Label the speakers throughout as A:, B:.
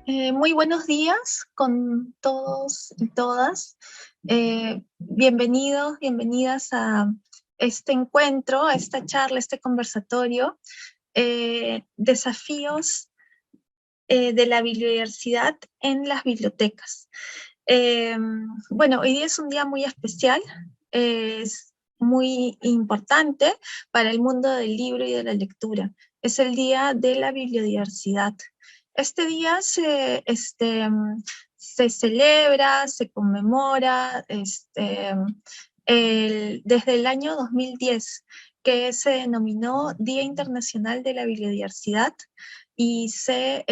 A: Muy buenos días con todos y todas. Bienvenidos, bienvenidas a este encuentro, a esta charla, a este conversatorio. Desafíos de la biodiversidad en las bibliotecas. Bueno, hoy día es un día muy especial, es muy importante para el mundo del libro y de la lectura. Es el Día de la Biodiversidad. Este día se celebra, se conmemora desde el año 2010, que se denominó Día Internacional de la Biodiversidad y se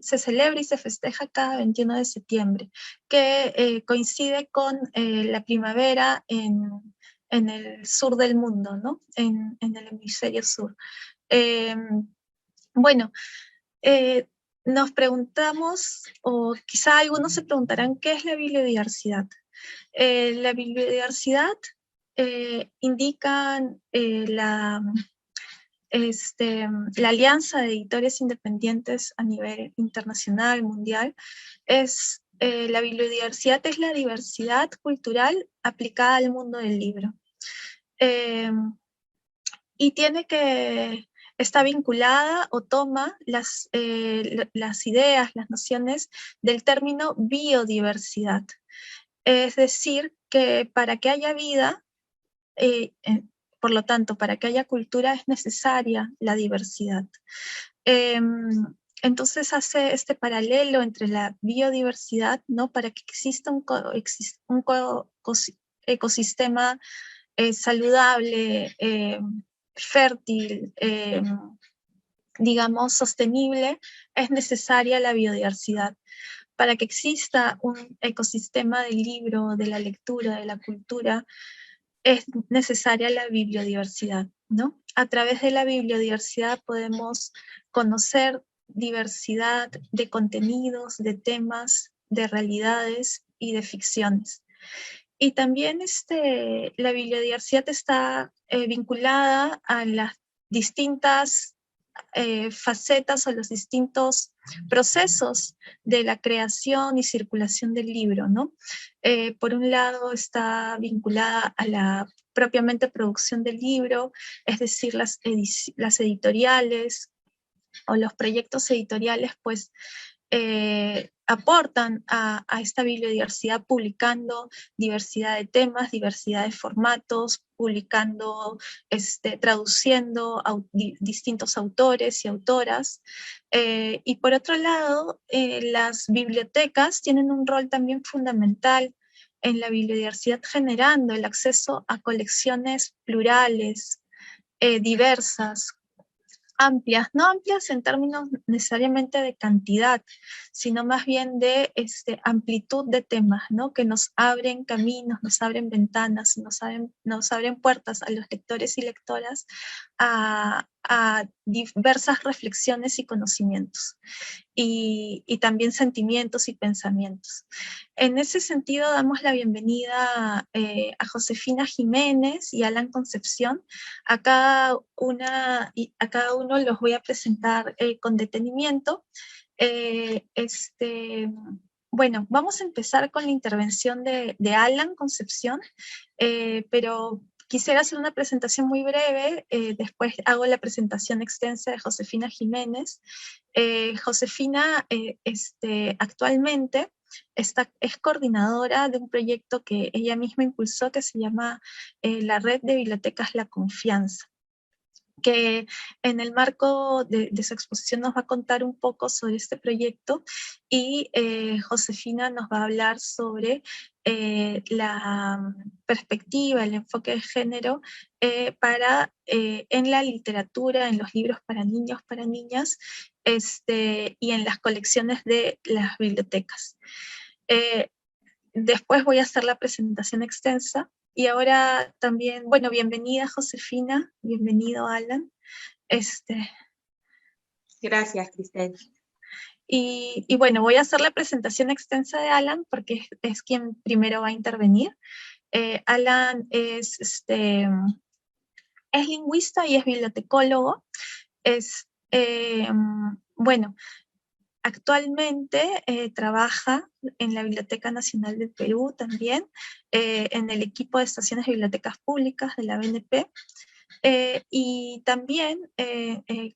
A: celebra y se festeja cada 21 de septiembre, que coincide con la primavera en el sur del mundo, ¿no? En el hemisferio sur. Eh, bueno, eh, nos preguntamos, o quizá algunos se preguntarán, ¿qué es la biodiversidad? La biodiversidad indica la Alianza de Editores Independientes a nivel internacional, mundial, la biodiversidad es la diversidad cultural aplicada al mundo del libro. Y está vinculada o toma las ideas, las nociones del término biodiversidad. Es decir, que para que haya vida, por lo tanto, para que haya cultura es necesaria la diversidad. Entonces hace este paralelo entre la biodiversidad, ¿no? Para que exista un ecosistema saludable, fértil, digamos, sostenible, es necesaria la biodiversidad. Para que exista un ecosistema del libro, de la lectura, de la cultura, es necesaria la biodiversidad, ¿no? A través de la biodiversidad podemos conocer diversidad de contenidos, de temas, de realidades y de ficciones. Y también la biodiversidad está vinculada a las distintas facetas o los distintos procesos de la creación y circulación del libro, ¿no? Por un lado está vinculada a la propiamente producción del libro, es decir, las editoriales o los proyectos editoriales, pues aportan a esta biodiversidad publicando diversidad de temas, diversidad de formatos, publicando, traduciendo distintos autores y autoras. Y por otro lado, las bibliotecas tienen un rol también fundamental en la biodiversidad, generando el acceso a colecciones plurales, diversas, amplias, no amplias en términos necesariamente de cantidad, sino más bien de amplitud de temas, ¿no? Que nos abren caminos, nos abren ventanas, nos abren puertas a los lectores y lectoras a diversas reflexiones y conocimientos. Y también sentimientos y pensamientos. En ese sentido, damos la bienvenida a Josefina Jiménez y Alan Concepción. A cada uno los voy a presentar con detenimiento. Bueno, vamos a empezar con la intervención de Alan Concepción, pero quisiera hacer una presentación muy breve, después hago la presentación extensa de Josefina Jiménez. Josefina actualmente es coordinadora de un proyecto que ella misma impulsó que se llama la Red de Bibliotecas La Confianza, que en el marco de su exposición nos va a contar un poco sobre este proyecto, y Josefina nos va a hablar sobre la perspectiva, el enfoque de género en la literatura, en los libros para niños, para niñas, y en las colecciones de las bibliotecas. Después voy a hacer la presentación extensa. Y ahora también, bueno, bienvenida Josefina, bienvenido Alan.
B: Gracias, Cristel.
A: Y bueno, voy a hacer la presentación extensa de Alan porque es quien primero va a intervenir. Alan es lingüista y es bibliotecólogo. Bueno, Actualmente trabaja en la Biblioteca Nacional del Perú también, en el equipo de estaciones de bibliotecas públicas de la BNP. Y también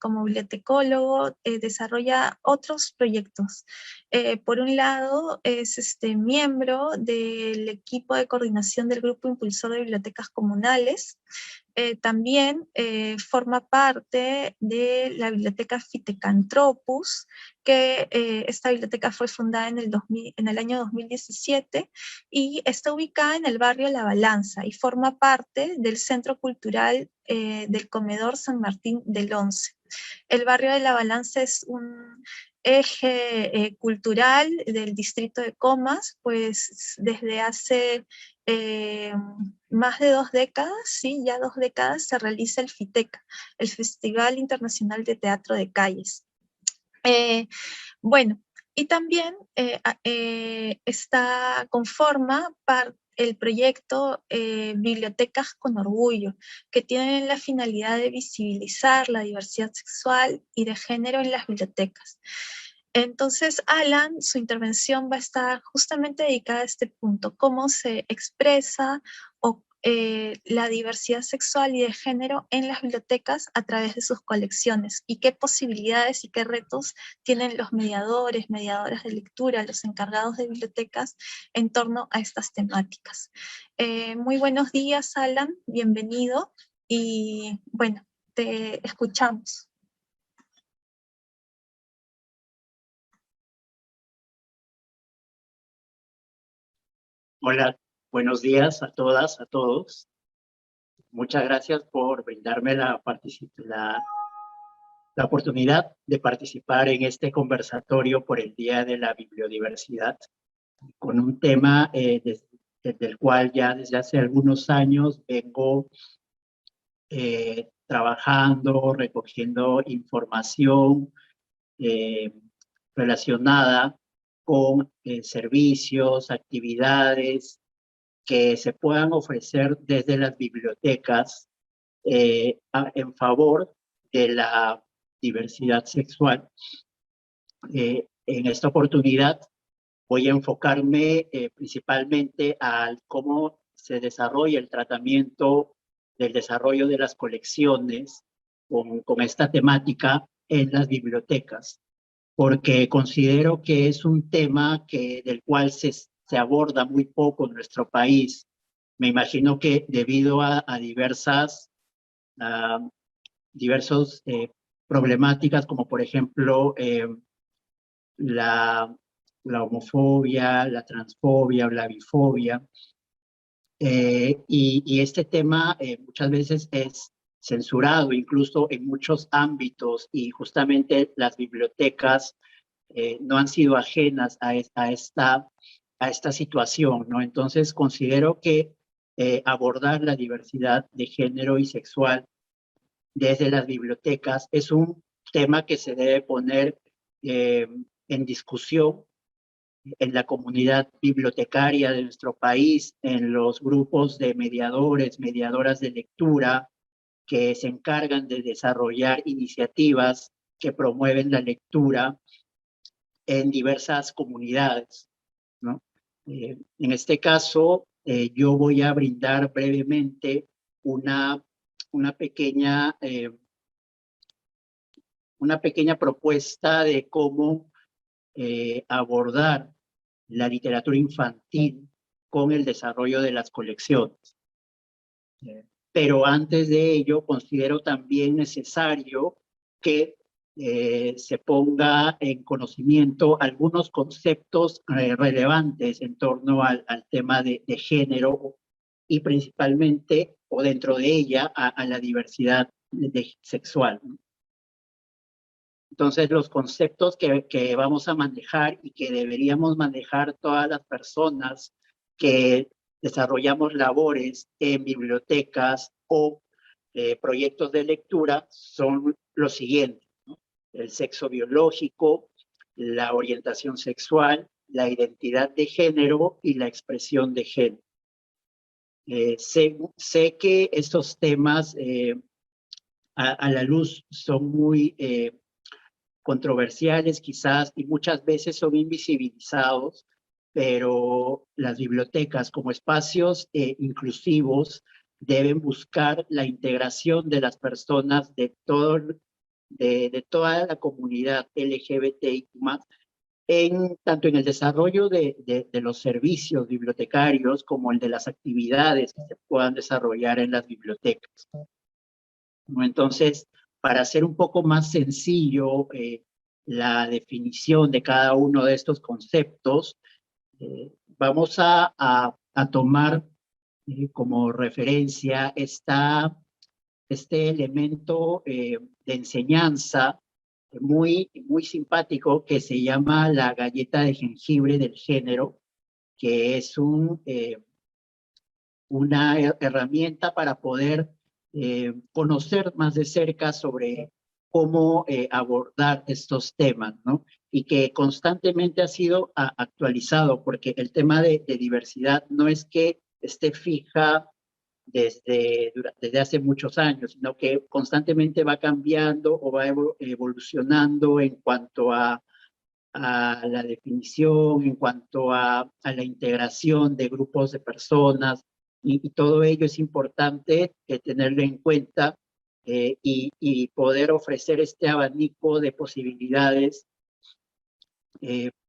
A: como bibliotecólogo desarrolla otros proyectos. Por un lado es miembro del equipo de coordinación del Grupo Impulsor de Bibliotecas Comunales. También forma parte de la biblioteca Fitecantropus, que esta biblioteca fue fundada en el año 2017 y está ubicada en el barrio La Balanza y forma parte del Centro Cultural del Comedor San Martín del Once. El barrio de La Balanza es un eje cultural del distrito de Comas, pues desde hace más de 2 décadas, sí, ya 2 décadas, se realiza el FITECA, el Festival Internacional de Teatro de Calles. Bueno, y también conforma el proyecto Bibliotecas con Orgullo, que tiene la finalidad de visibilizar la diversidad sexual y de género en las bibliotecas. Entonces, Alan, su intervención va a estar justamente dedicada a este punto, cómo se expresa la diversidad sexual y de género en las bibliotecas a través de sus colecciones y qué posibilidades y qué retos tienen los mediadores, mediadoras de lectura, los encargados de bibliotecas en torno a estas temáticas. Muy buenos días, Alan, bienvenido y bueno, te escuchamos.
B: Hola, buenos días a todas, a todos. Muchas gracias por brindarme la oportunidad de participar en este conversatorio por el Día de la Bibliodiversidad, con un tema desde el cual ya desde hace algunos años vengo trabajando, recogiendo información relacionada con servicios, actividades que se puedan ofrecer desde las bibliotecas en favor de la diversidad sexual. En esta oportunidad voy a enfocarme principalmente a cómo se desarrolla el tratamiento del desarrollo de las colecciones con esta temática en las bibliotecas, porque considero que es un tema del cual se aborda muy poco en nuestro país. Me imagino que debido a diversos problemáticas, como por ejemplo la homofobia, la transfobia o la bifobia, y este tema muchas veces es censurado, incluso en muchos ámbitos, y justamente las bibliotecas no han sido ajenas a esta situación, ¿no? Entonces considero que abordar la diversidad de género y sexual desde las bibliotecas es un tema que se debe poner en discusión en la comunidad bibliotecaria de nuestro país, en los grupos de mediadores, mediadoras de lectura, que se encargan de desarrollar iniciativas que promueven la lectura en diversas comunidades, ¿no? En este caso, yo voy a brindar brevemente una pequeña propuesta de cómo abordar la literatura infantil con el desarrollo de las colecciones. Pero antes de ello, considero también necesario que se ponga en conocimiento algunos conceptos relevantes en torno al tema de género y principalmente, o dentro de ella, a la diversidad sexual. Entonces, los conceptos que vamos a manejar y que deberíamos manejar todas las personas que desarrollamos labores en bibliotecas o proyectos de lectura son los siguientes, ¿no? El sexo biológico, la orientación sexual, la identidad de género y la expresión de género. Sé que estos temas a la luz son muy controversiales quizás y muchas veces son invisibilizados, pero las bibliotecas como espacios inclusivos deben buscar la integración de las personas de toda la comunidad LGBTIQ+, tanto en el desarrollo de los servicios bibliotecarios como el de las actividades que se puedan desarrollar en las bibliotecas. Entonces, para hacer un poco más sencillo la definición de cada uno de estos conceptos, vamos a tomar como referencia este elemento de enseñanza muy simpático que se llama la galleta de jengibre del género, que es una herramienta para poder conocer más de cerca sobre cómo abordar estos temas, ¿no? Y que constantemente ha sido actualizado, porque el tema de diversidad no es que esté fija desde hace muchos años, sino que constantemente va cambiando o va evolucionando en cuanto a la definición, en cuanto a la integración de grupos de personas, y todo ello es importante tenerlo en cuenta y poder ofrecer este abanico de posibilidades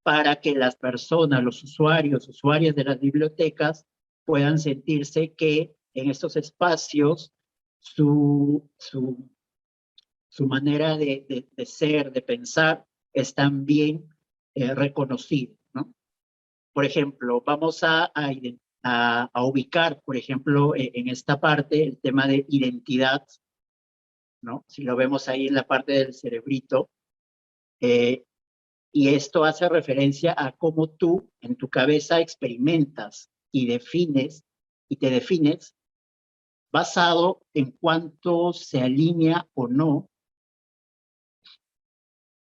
B: para que las personas, los usuarios, usuarias de las bibliotecas puedan sentirse que en estos espacios su manera de ser, de pensar, están bien reconocidos, ¿no? Por ejemplo, vamos a ubicar, por ejemplo, en esta parte el tema de identidad, ¿no? Si lo vemos ahí en la parte del cerebrito, y esto hace referencia a cómo tú en tu cabeza experimentas y te defines basado en cuánto se alinea o no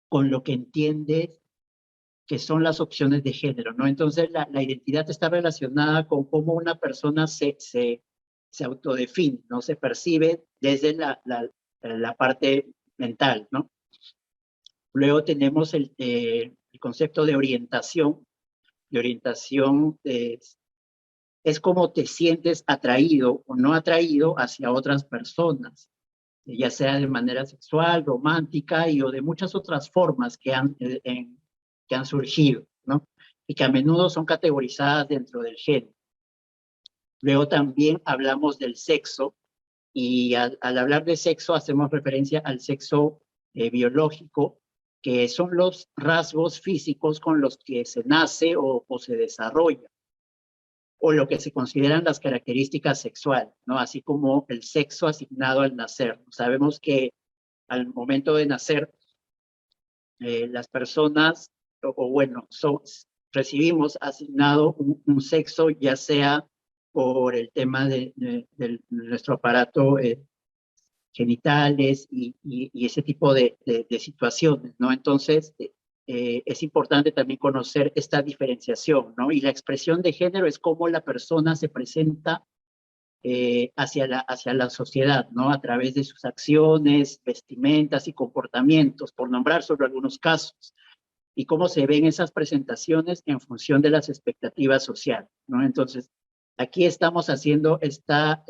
B: con lo que entiendes que son las opciones de género, ¿no? Entonces, la identidad está relacionada con cómo una persona se autodefine, ¿no? Se percibe desde la parte mental, ¿no? Luego tenemos el concepto de orientación. De orientación es cómo te sientes atraído o no atraído hacia otras personas, ya sea de manera sexual, romántica o de muchas otras formas que han surgido, ¿no? Y que a menudo son categorizadas dentro del género. Luego también hablamos del sexo, y al hablar de sexo hacemos referencia al sexo biológico, que son los rasgos físicos con los que se nace o se desarrolla, o lo que se consideran las características sexuales, ¿no? Así como el sexo asignado al nacer. Sabemos que al momento de nacer, las personas, bueno, recibimos asignado un sexo, ya sea por el tema de nuestro aparato genitales y ese tipo de situaciones, ¿no? Entonces, es importante también conocer esta diferenciación, ¿no? Y la expresión de género es cómo la persona se presenta hacia la sociedad, ¿no? A través de sus acciones, vestimentas y comportamientos, por nombrar solo algunos casos, y cómo se ven esas presentaciones en función de las expectativas sociales, ¿no? Entonces, aquí estamos haciendo esta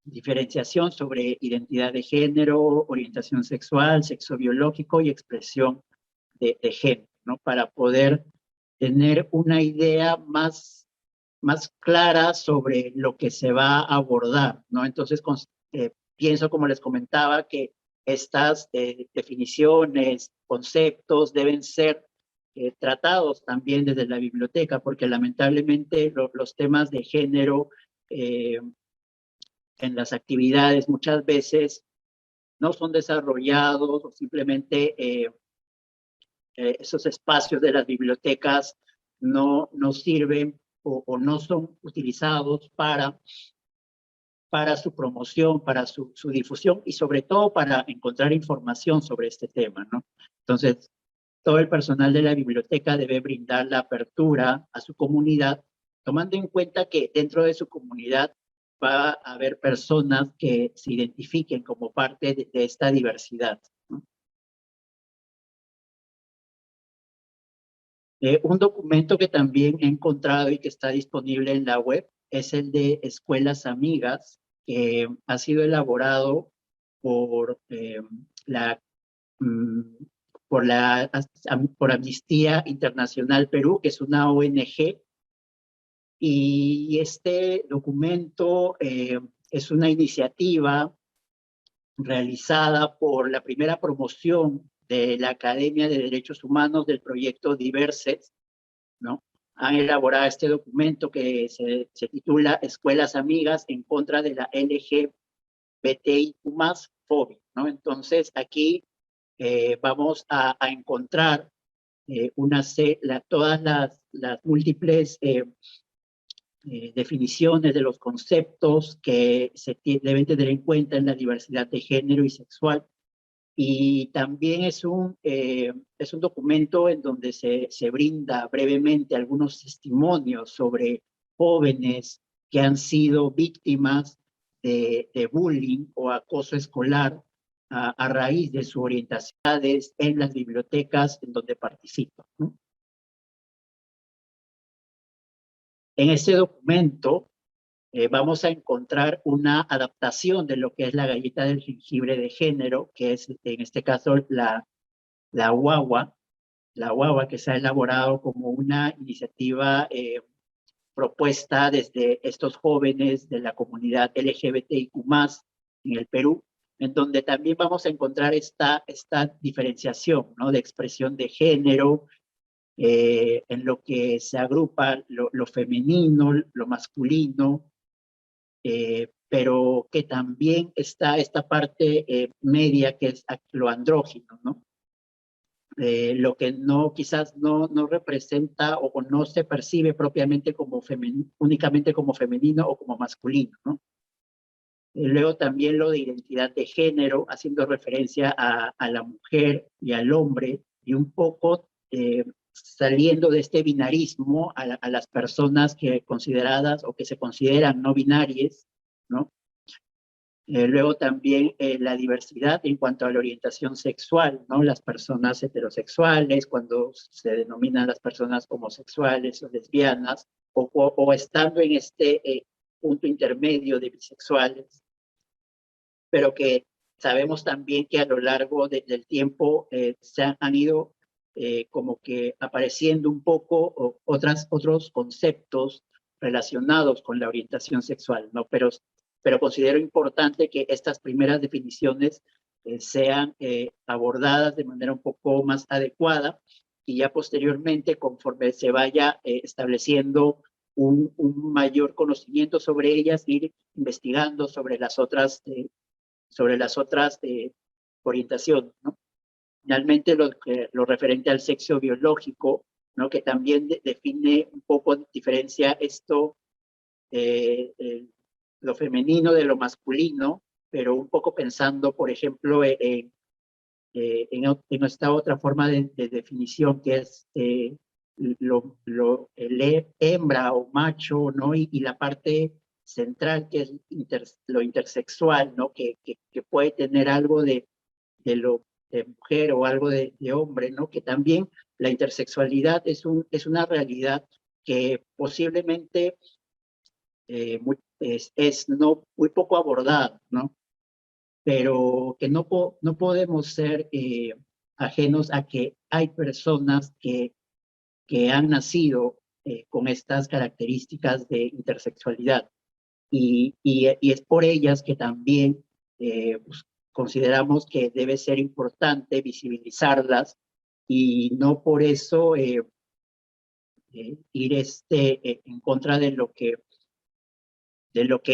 B: diferenciación sobre identidad de género, orientación sexual, sexo biológico y expresión de género, ¿no? Para poder tener una idea más clara sobre lo que se va a abordar, ¿no? Entonces, pienso, como les comentaba, que estas definiciones, conceptos deben ser tratados también desde la biblioteca, porque lamentablemente los temas de género en las actividades muchas veces no son desarrollados, o simplemente esos espacios de las bibliotecas no sirven o no son utilizados para su promoción, para su difusión, y sobre todo para encontrar información sobre este tema, ¿no? Entonces, todo el personal de la biblioteca debe brindar la apertura a su comunidad, tomando en cuenta que dentro de su comunidad va a haber personas que se identifiquen como parte de esta diversidad, ¿no? Un documento que también he encontrado y que está disponible en la web es el de Escuelas Amigas, que ha sido elaborado por la mm, por Amnistía Internacional Perú, que es una ONG, y este documento es una iniciativa realizada por la primera promoción de la Academia de Derechos Humanos del proyecto Diverses, ¿no? Han elaborado este documento que se titula Escuelas Amigas en contra de la LGBTIQ más fobia, ¿no? Entonces aquí vamos a encontrar todas las múltiples definiciones de los conceptos que se deben tener en cuenta en la diversidad de género y sexual. Y también es un documento en donde se brinda brevemente algunos testimonios sobre jóvenes que han sido víctimas de bullying o acoso escolar a raíz de sus orientaciones en las bibliotecas en donde participan, ¿no? En este documento vamos a encontrar una adaptación de lo que es la galleta del jengibre de género, que es en este caso la guagua, que se ha elaborado como una iniciativa propuesta desde estos jóvenes de la comunidad LGBTIQ+, en el Perú, en donde también vamos a encontrar esta diferenciación, ¿no?, de expresión de género, en lo que se agrupa lo femenino, lo masculino, pero que también está esta parte media que es lo andrógino, ¿no? Lo que quizás no representa o no se percibe propiamente como únicamente como femenino o como masculino, ¿no? Luego también lo de identidad de género, haciendo referencia a la mujer y al hombre, y un poco saliendo de este binarismo a las personas que consideradas o que se consideran no binarias, ¿no? Luego también la diversidad en cuanto a la orientación sexual, ¿no? Las personas heterosexuales, cuando se denominan las personas homosexuales o lesbianas, o estando en este punto intermedio de bisexuales, pero que sabemos también que a lo largo del tiempo han ido como que apareciendo un poco otros conceptos relacionados con la orientación sexual, ¿no? Pero considero importante que estas primeras definiciones sean abordadas de manera un poco más adecuada y ya posteriormente, conforme se vaya estableciendo un mayor conocimiento sobre ellas, ir investigando sobre las otras orientaciones, ¿no? Finalmente, lo referente al sexo biológico, ¿no?, que también define un poco, diferencia esto, lo femenino de lo masculino, pero un poco pensando, por ejemplo, en esta otra forma de definición que es hembra o macho, ¿no? Y la parte central que es lo intersexual, ¿no? Que puede tener algo de lo de mujer o algo de hombre, ¿no? Que también la intersexualidad es una realidad que posiblemente es muy poco abordada, ¿no? Pero que no podemos ser ajenos a que hay personas que han nacido con estas características de intersexualidad y es por ellas que también pues, consideramos que debe ser importante visibilizarlas y no por eso ir en contra de lo que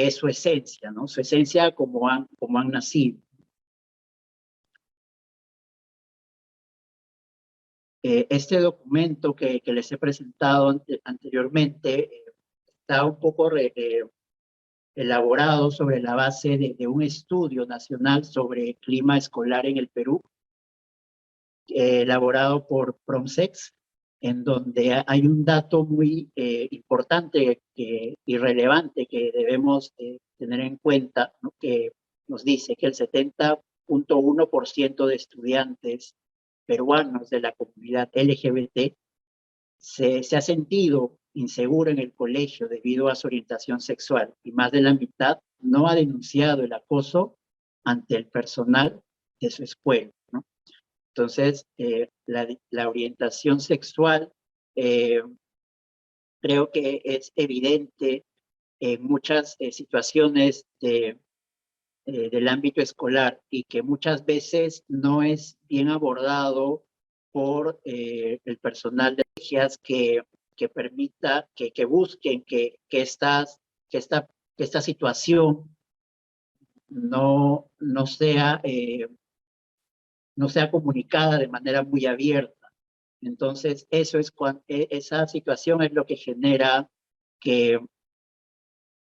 B: es su esencia, ¿no? Su esencia como han nacido. Este documento que les he presentado anteriormente está un poco elaborado sobre la base de un estudio nacional sobre clima escolar en el Perú, elaborado por PROMSEX, en donde hay un dato muy importante y relevante que debemos tener en cuenta, ¿no?, que nos dice que el 70.1% de estudiantes peruanos de la comunidad LGBT se ha sentido inseguro en el colegio debido a su orientación sexual y más de la mitad no ha denunciado el acoso ante el personal de su escuela, ¿no? Entonces, la orientación sexual creo que es evidente en muchas situaciones del ámbito escolar y que muchas veces no es bien abordado por el personal de iglesias que permita, que busquen que esta situación no sea, no sea comunicada de manera muy abierta. Entonces, esa situación es lo que genera que,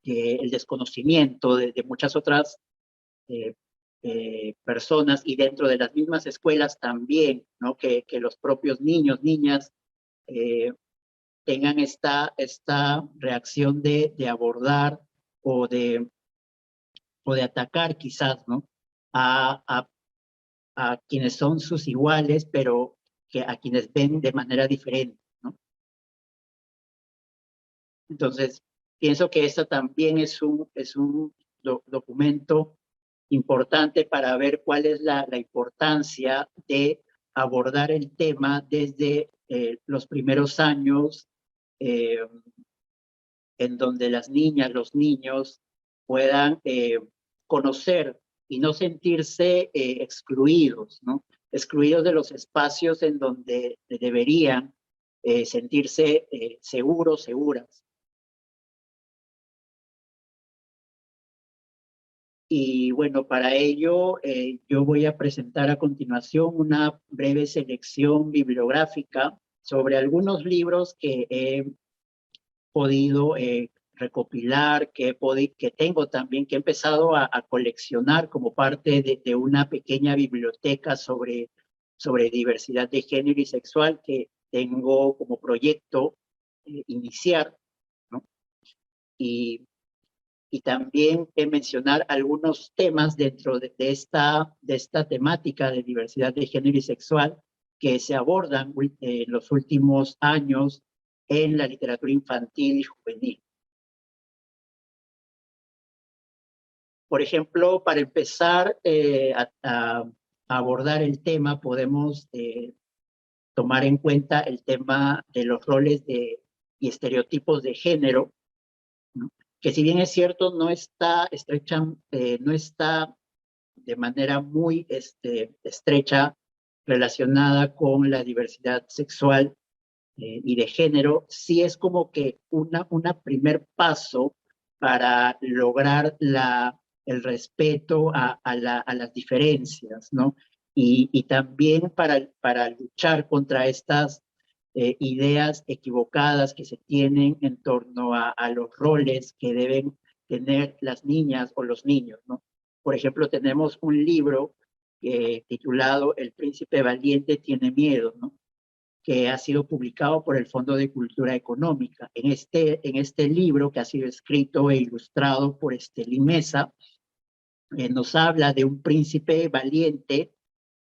B: que el desconocimiento de muchas otras eh, personas y dentro de las mismas escuelas también, ¿no? Que los propios niños, niñas, eh, tengan esta reacción de abordar o de atacar quizás, ¿no? A, a, a quienes son sus iguales, pero que a quienes ven de manera diferente, ¿no? Entonces, pienso que esta también es un documento importante para ver cuál es la importancia de abordar el tema desde los primeros años, eh, en donde las niñas, los niños puedan conocer y no sentirse excluidos, ¿no? Excluidos de los espacios en donde deberían sentirse seguros, seguras. Y bueno, para ello yo voy a presentar a continuación una breve selección bibliográfica sobre algunos libros que he podido recopilar, que tengo también, que he empezado a coleccionar como parte de una pequeña biblioteca sobre diversidad de género y sexual que tengo como proyecto iniciar, ¿no? Y y también mencionar algunos temas dentro de esta temática de diversidad de género y sexual que se abordan en los últimos años en la literatura infantil y juvenil. Por ejemplo, para empezar a abordar el tema, podemos tomar en cuenta el tema de los roles y estereotipos de género, ¿no? Que si bien es cierto, no está de manera muy estrecha relacionada con la diversidad sexual y de género, sí es como que una primer paso para lograr el respeto a las diferencias, ¿no? Y también para luchar contra estas ideas equivocadas que se tienen en torno a los roles que deben tener las niñas o los niños, ¿no? Por ejemplo, tenemos un libro titulado El príncipe valiente tiene miedo, ¿no? Que ha sido publicado por el Fondo de Cultura Económica. En este libro, que ha sido escrito e ilustrado por Estelí Mesa, nos habla de un príncipe valiente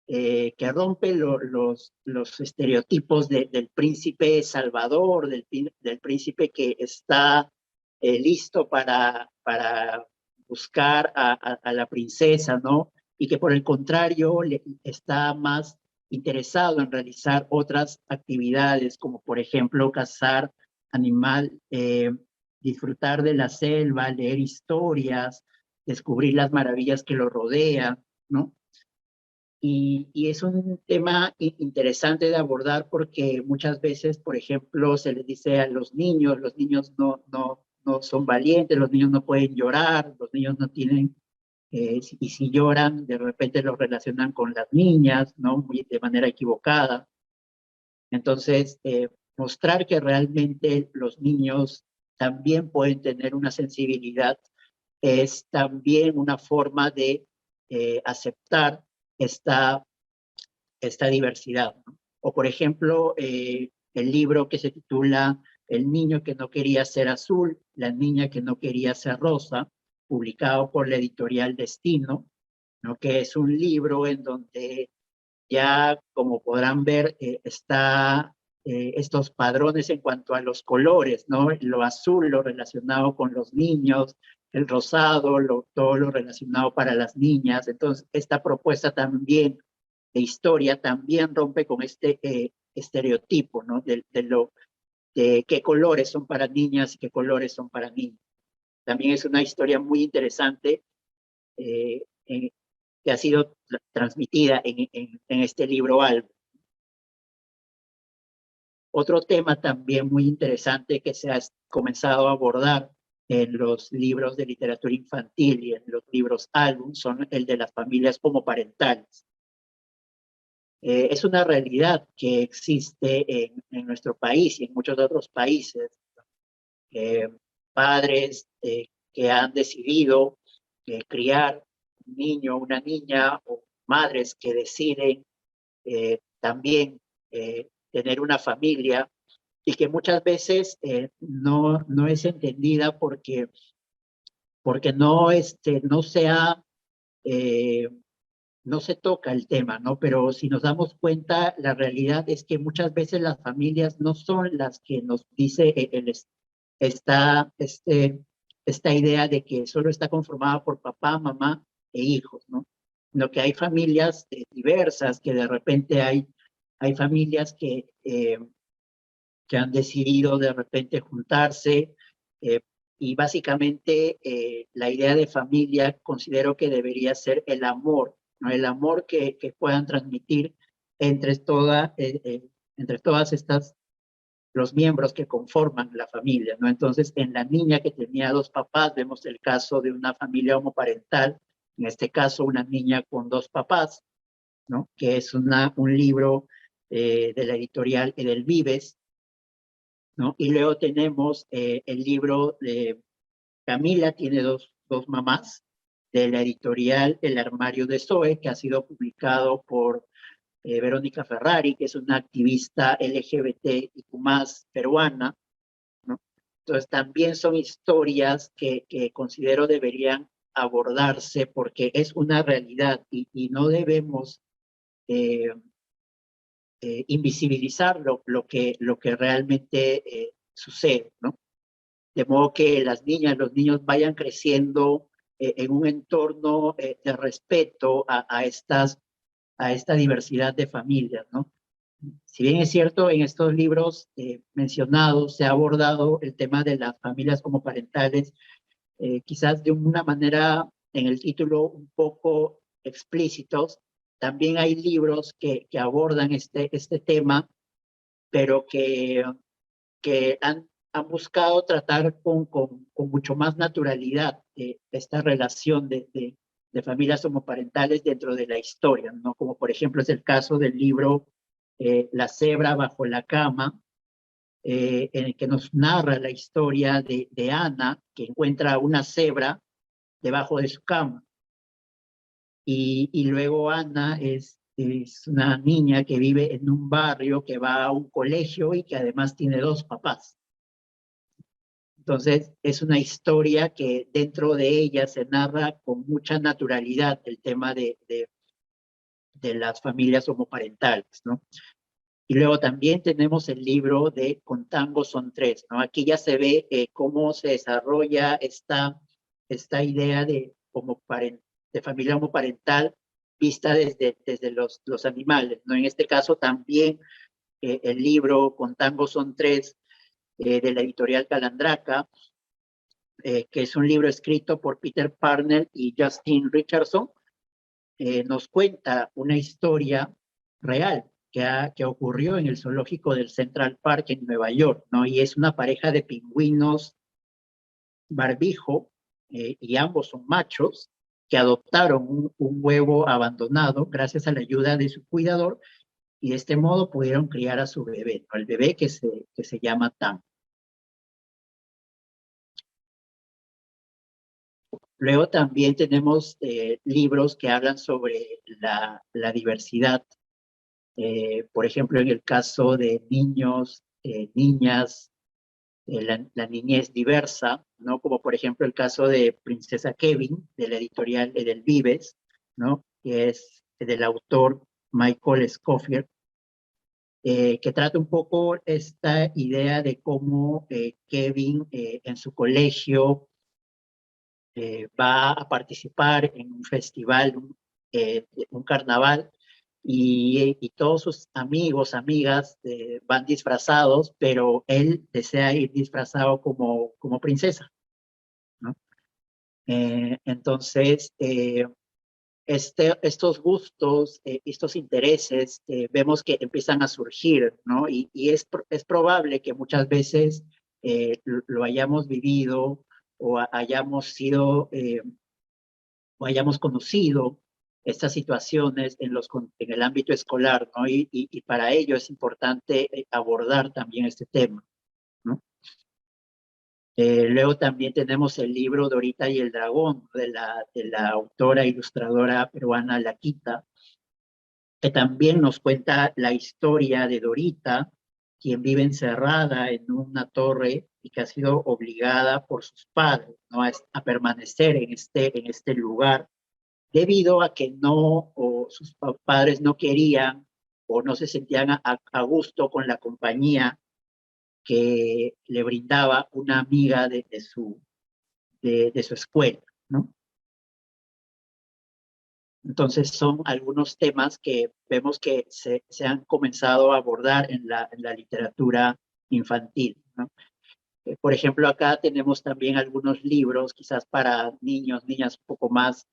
B: que rompe los estereotipos del príncipe salvador, del príncipe que está listo para buscar a la princesa, ¿no? Y que por el contrario está más interesado en realizar otras actividades, como por ejemplo cazar animal, disfrutar de la selva, leer historias, descubrir las maravillas que lo rodean, ¿no? Y es un tema interesante de abordar porque muchas veces, por ejemplo, se les dice a los niños no son valientes, los niños no pueden llorar, los niños no tienen, y si lloran, de repente los relacionan con las niñas, ¿no? De manera equivocada. Entonces, mostrar que realmente los niños también pueden tener una sensibilidad es también una forma de aceptar esta, esta diversidad, ¿no? O por ejemplo, el libro que se titula El niño que no quería ser azul, la niña que no quería ser rosa, publicado por la editorial Destino, ¿no? Que es un libro en donde ya, como podrán ver, está estos padrones en cuanto a los colores, ¿no? Lo azul, lo relacionado con los niños, el rosado, todo lo relacionado para las niñas. Entonces, esta propuesta también de historia también rompe con este estereotipo, ¿no? De qué colores son para niñas y qué colores son para niños. También es una historia muy interesante que ha sido transmitida en este libro álbum. Otro tema también muy interesante que se ha comenzado a abordar en los libros de literatura infantil y en los libros álbum son el de las familias homoparentales. Es una realidad que existe en nuestro país y en muchos otros países. Padres que han decidido criar un niño, una niña, o madres que deciden también tener una familia y que muchas veces no es entendida porque no, no se toca el tema, ¿no? Pero si nos damos cuenta, la realidad es que muchas veces las familias no son las que nos dice esta idea de que solo está conformada por papá, mamá e hijos, ¿no? Sino que hay familias diversas, que de repente hay familias que han decidido de repente juntarse y básicamente la idea de familia considero que debería ser el amor, ¿no? El amor que puedan transmitir entre, entre todas estas, los miembros que conforman la familia, ¿no? Entonces, en la niña que tenía dos papás, vemos el caso de una familia homoparental, en este caso una niña con dos papás, ¿no? Que es un libro de la editorial Edelvives, ¿no? Y luego tenemos el libro de Camila, tiene dos mamás, de la editorial El Armario de Zoe, que ha sido publicado por Verónica Ferrari, que es una activista LGBTIQ+ peruana, ¿no? Entonces también son historias que considero deberían abordarse porque es una realidad y no debemos eh, invisibilizar lo que realmente sucede, ¿no? De modo que las niñas, los niños vayan creciendo en un entorno de respeto a esta diversidad de familias, ¿no? Si bien es cierto, en estos libros mencionados se ha abordado el tema de las familias homoparentales, quizás de una manera en el título un poco explícitos, también hay libros que abordan este tema, pero que han buscado tratar con mucho más naturalidad esta relación de familias homoparentales dentro de la historia, ¿no? Como por ejemplo es el caso del libro La cebra bajo la cama, en el que nos narra la historia de Ana, que encuentra una cebra debajo de su cama. Y luego Ana es una niña que vive en un barrio, que va a un colegio y que además tiene dos papás. Entonces, es una historia que dentro de ella se narra con mucha naturalidad el tema de las familias homoparentales, ¿no? Y luego también tenemos el libro de Con tango son tres, ¿no? Aquí ya se ve cómo se desarrolla esta idea de familia homoparental vista desde los animales, ¿no? En este caso también el libro Con tango son tres de la editorial Calandraca, que es un libro escrito por Peter Parnell y Justin Richardson, nos cuenta una historia real que ocurrió en el zoológico del Central Park en Nueva York, ¿no? Y es una pareja de pingüinos barbijo, y ambos son machos, que adoptaron un huevo abandonado gracias a la ayuda de su cuidador y de este modo pudieron criar a su bebé, ¿no? El bebé que se llama Tam. Luego también tenemos libros que hablan sobre la diversidad. Por ejemplo, en el caso de niños, niñas, la niñez diversa, ¿no? Como por ejemplo el caso de Princesa Kevin, de la editorial Edelvives, ¿no? Que es del autor Michael Scofield. que trata un poco esta idea de cómo Kevin en su colegio va a participar en un festival, un carnaval, y todos sus amigos, amigas van disfrazados, pero él desea ir disfrazado como princesa, ¿no? Entonces, estos gustos, estos intereses, vemos que empiezan a surgir, ¿no? Y es probable que muchas veces lo hayamos vivido o hayamos sido o hayamos conocido estas situaciones en el ámbito escolar, ¿no? Y para ello es importante abordar también este tema, ¿no? Luego también tenemos el libro Dorita y el dragón de la autora e ilustradora peruana Laquita, que también nos cuenta la historia de Dorita, quien vive encerrada en una torre y que ha sido obligada por sus padres, ¿no? A permanecer en este lugar debido a que no, o sus padres no querían o no se sentían a gusto con la compañía que le brindaba una amiga de su escuela, ¿no? Entonces son algunos temas que vemos que se han comenzado a abordar en la literatura infantil, ¿no? Por ejemplo, acá tenemos también algunos libros, quizás para niños, niñas un poco más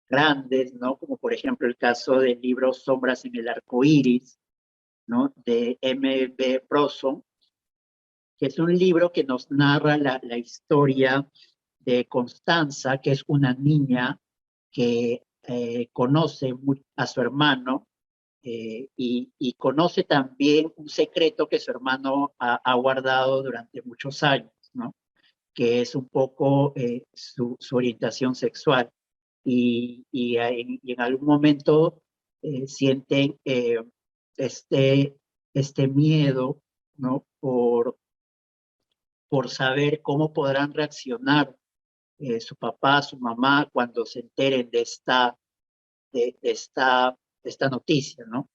B: grandes, ¿no? Como por ejemplo el caso del libro Sombras en el arco iris, ¿no? De M.B. Bronson, que es un libro que nos narra la historia de Constanza, que es una niña que conoce a su hermano y conoce también un secreto que su hermano ha guardado durante muchos años, ¿no? Que es un poco su orientación sexual. Y en algún momento sienten este, este miedo, ¿no? Por saber cómo podrán reaccionar su papá, su mamá, cuando se enteren de esta noticia, ¿no?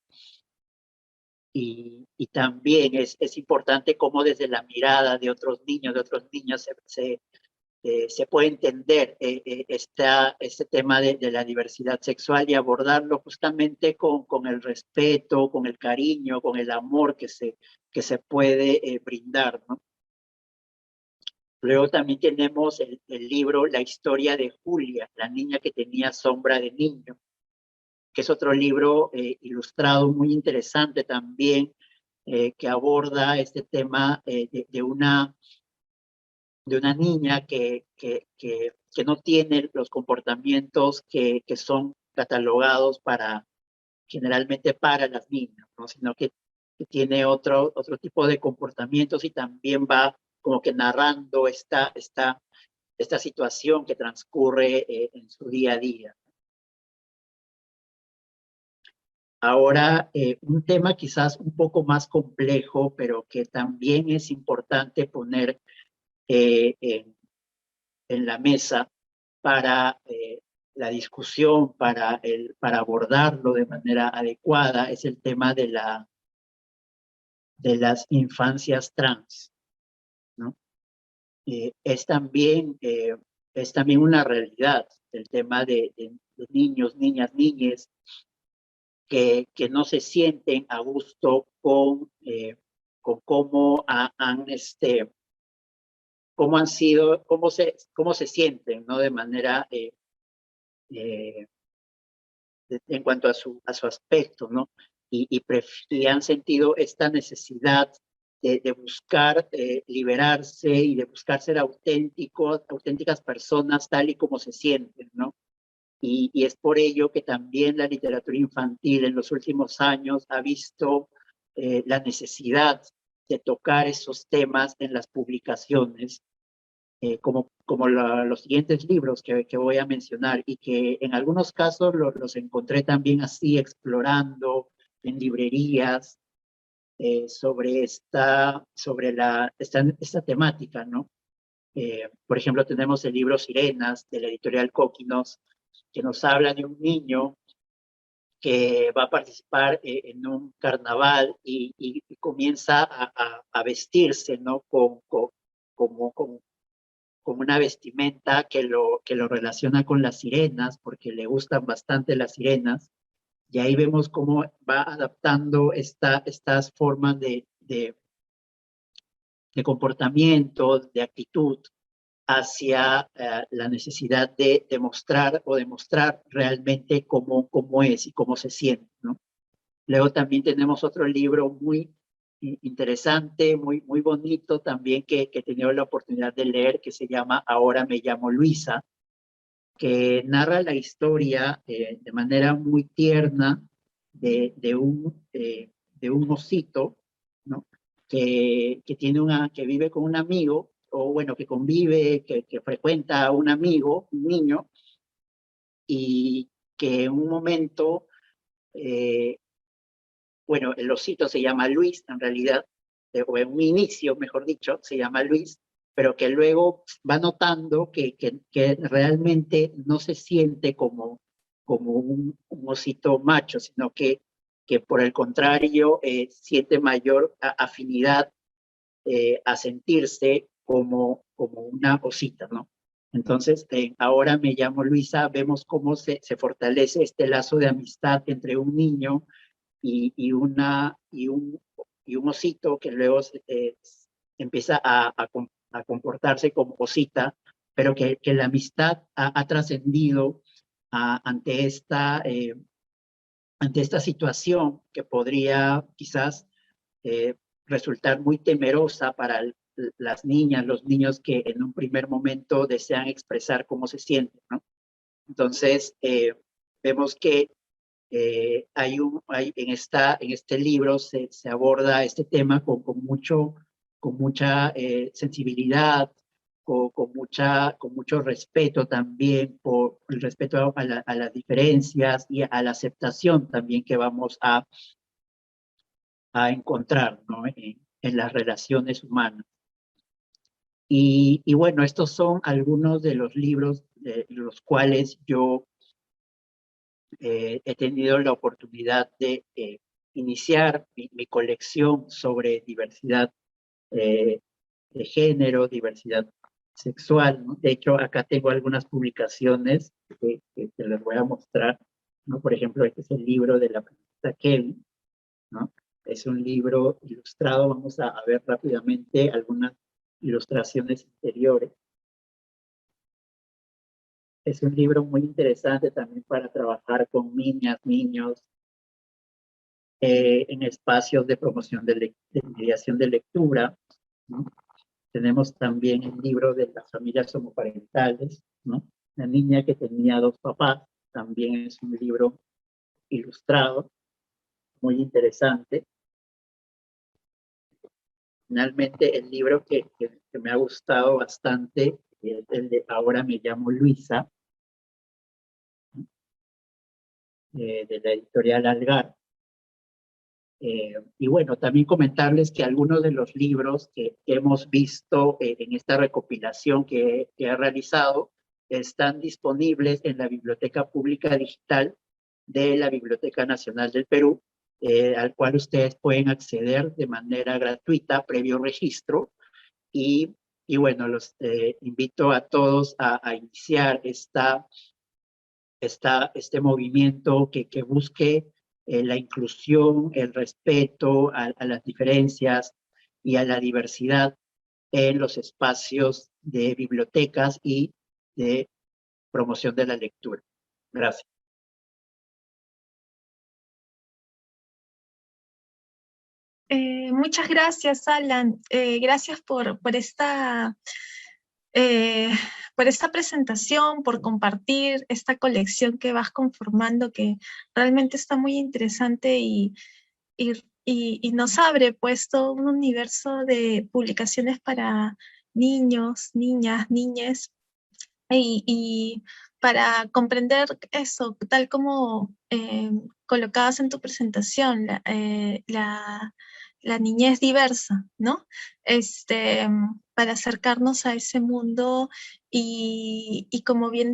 B: Y también es importante cómo desde la mirada de otros niños, de otros niños, se puede entender este tema de la diversidad sexual y abordarlo justamente con el respeto, con el cariño, con el amor que se puede brindar, ¿no? Luego también tenemos el libro La historia de Julia, la niña que tenía sombra de niño, que es otro libro ilustrado muy interesante también, que aborda este tema de una niña que no tiene los comportamientos que son catalogados generalmente para las niñas, ¿no? Sino que tiene otro tipo de comportamientos y también va como que narrando esta situación que transcurre en su día a día. Ahora, un tema quizás un poco más complejo, pero que también es importante poner en la mesa para la discusión, para abordarlo de manera adecuada, es el tema de las infancias trans, ¿no? Eh, es, también, eh, es también una realidad el tema de niños, niñas, niñes que no se sienten a gusto con cómo cómo han sido, cómo se sienten, ¿no? De manera eh, en cuanto a su aspecto, ¿no? Y han sentido esta necesidad de buscar liberarse y de buscar ser auténticos, auténticas personas tal y como se sienten, ¿no? Y es por ello que también la literatura infantil en los últimos años ha visto la necesidad de tocar esos temas en las publicaciones como los siguientes libros que voy a mencionar y que en algunos casos los encontré también así explorando en librerías esta temática, ¿no? Por ejemplo, tenemos el libro Sirenas de la editorial Coquinos, que nos habla de un niño que va a participar en un carnaval y comienza a vestirse, ¿no? Con una vestimenta que lo relaciona con las sirenas, porque le gustan bastante las sirenas, y ahí vemos cómo va adaptando estas formas de comportamiento, de actitud, hacia la necesidad de demostrar o demostrar realmente cómo es y cómo se siente, ¿no? Luego también tenemos otro libro muy interesante, muy bonito también que he tenido la oportunidad de leer, que se llama Ahora me llamo Luisa, que narra la historia de manera muy tierna de un osito, ¿no? Que vive con un amigo, o bueno, que convive, que frecuenta a un amigo, un niño, y que en un momento, bueno, el osito se llama Luis, en realidad, o en un inicio, mejor dicho, se llama Luis, pero que luego va notando que realmente no se siente como un osito macho, sino que por el contrario siente mayor afinidad a sentirse como una osita, ¿no? Entonces, ahora me llamo Luisa, vemos cómo se fortalece este lazo de amistad entre un niño y un osito que luego empieza a comportarse como osita, pero que la amistad ha trascendido ante esta situación que podría quizás eh, resultar muy temerosa para las niñas, los niños que en un primer momento desean expresar cómo se sienten, ¿no? Entonces, vemos que en este libro se aborda este tema con mucha sensibilidad, con mucho respeto también, por el respeto a las diferencias y a la aceptación también que vamos a encontrar, ¿no? En las relaciones humanas. Y bueno, estos son algunos de los libros de los cuales yo he tenido la oportunidad de iniciar mi colección sobre diversidad de género, diversidad sexual, ¿no? De hecho, acá tengo algunas publicaciones que les voy a mostrar, ¿no? Por ejemplo, este es el libro de la princesa Kelly, ¿no? Es un libro ilustrado, vamos a ver rápidamente algunas ilustraciones interiores. Es un libro muy interesante también para trabajar con niñas, niños, en espacios de promoción de mediación de lectura, ¿no? Tenemos también el libro de las familias homoparentales, ¿no? La niña que tenía dos papás, también es un libro ilustrado, muy interesante. Finalmente, el libro que me ha gustado bastante es el de Ahora me llamo Luisa, de la editorial Algar. Y bueno, también comentarles que algunos de los libros que hemos visto en esta recopilación que he realizado están disponibles en la Biblioteca Pública Digital de la Biblioteca Nacional del Perú, al cual ustedes pueden acceder de manera gratuita previo registro. Y, y bueno, los invito a todos a iniciar este movimiento que busque la inclusión, el respeto a las diferencias y a la diversidad en los espacios de bibliotecas y de promoción de la lectura. Gracias.
A: Muchas gracias, Alan. Gracias eh, por esta presentación, por compartir esta colección que vas conformando, que realmente está muy interesante y, y nos abre pues todo un universo de publicaciones para niños, niñas, niñes, y para comprender eso, tal como colocabas en tu presentación, la niñez diversa, ¿no? Para acercarnos a ese mundo y como bien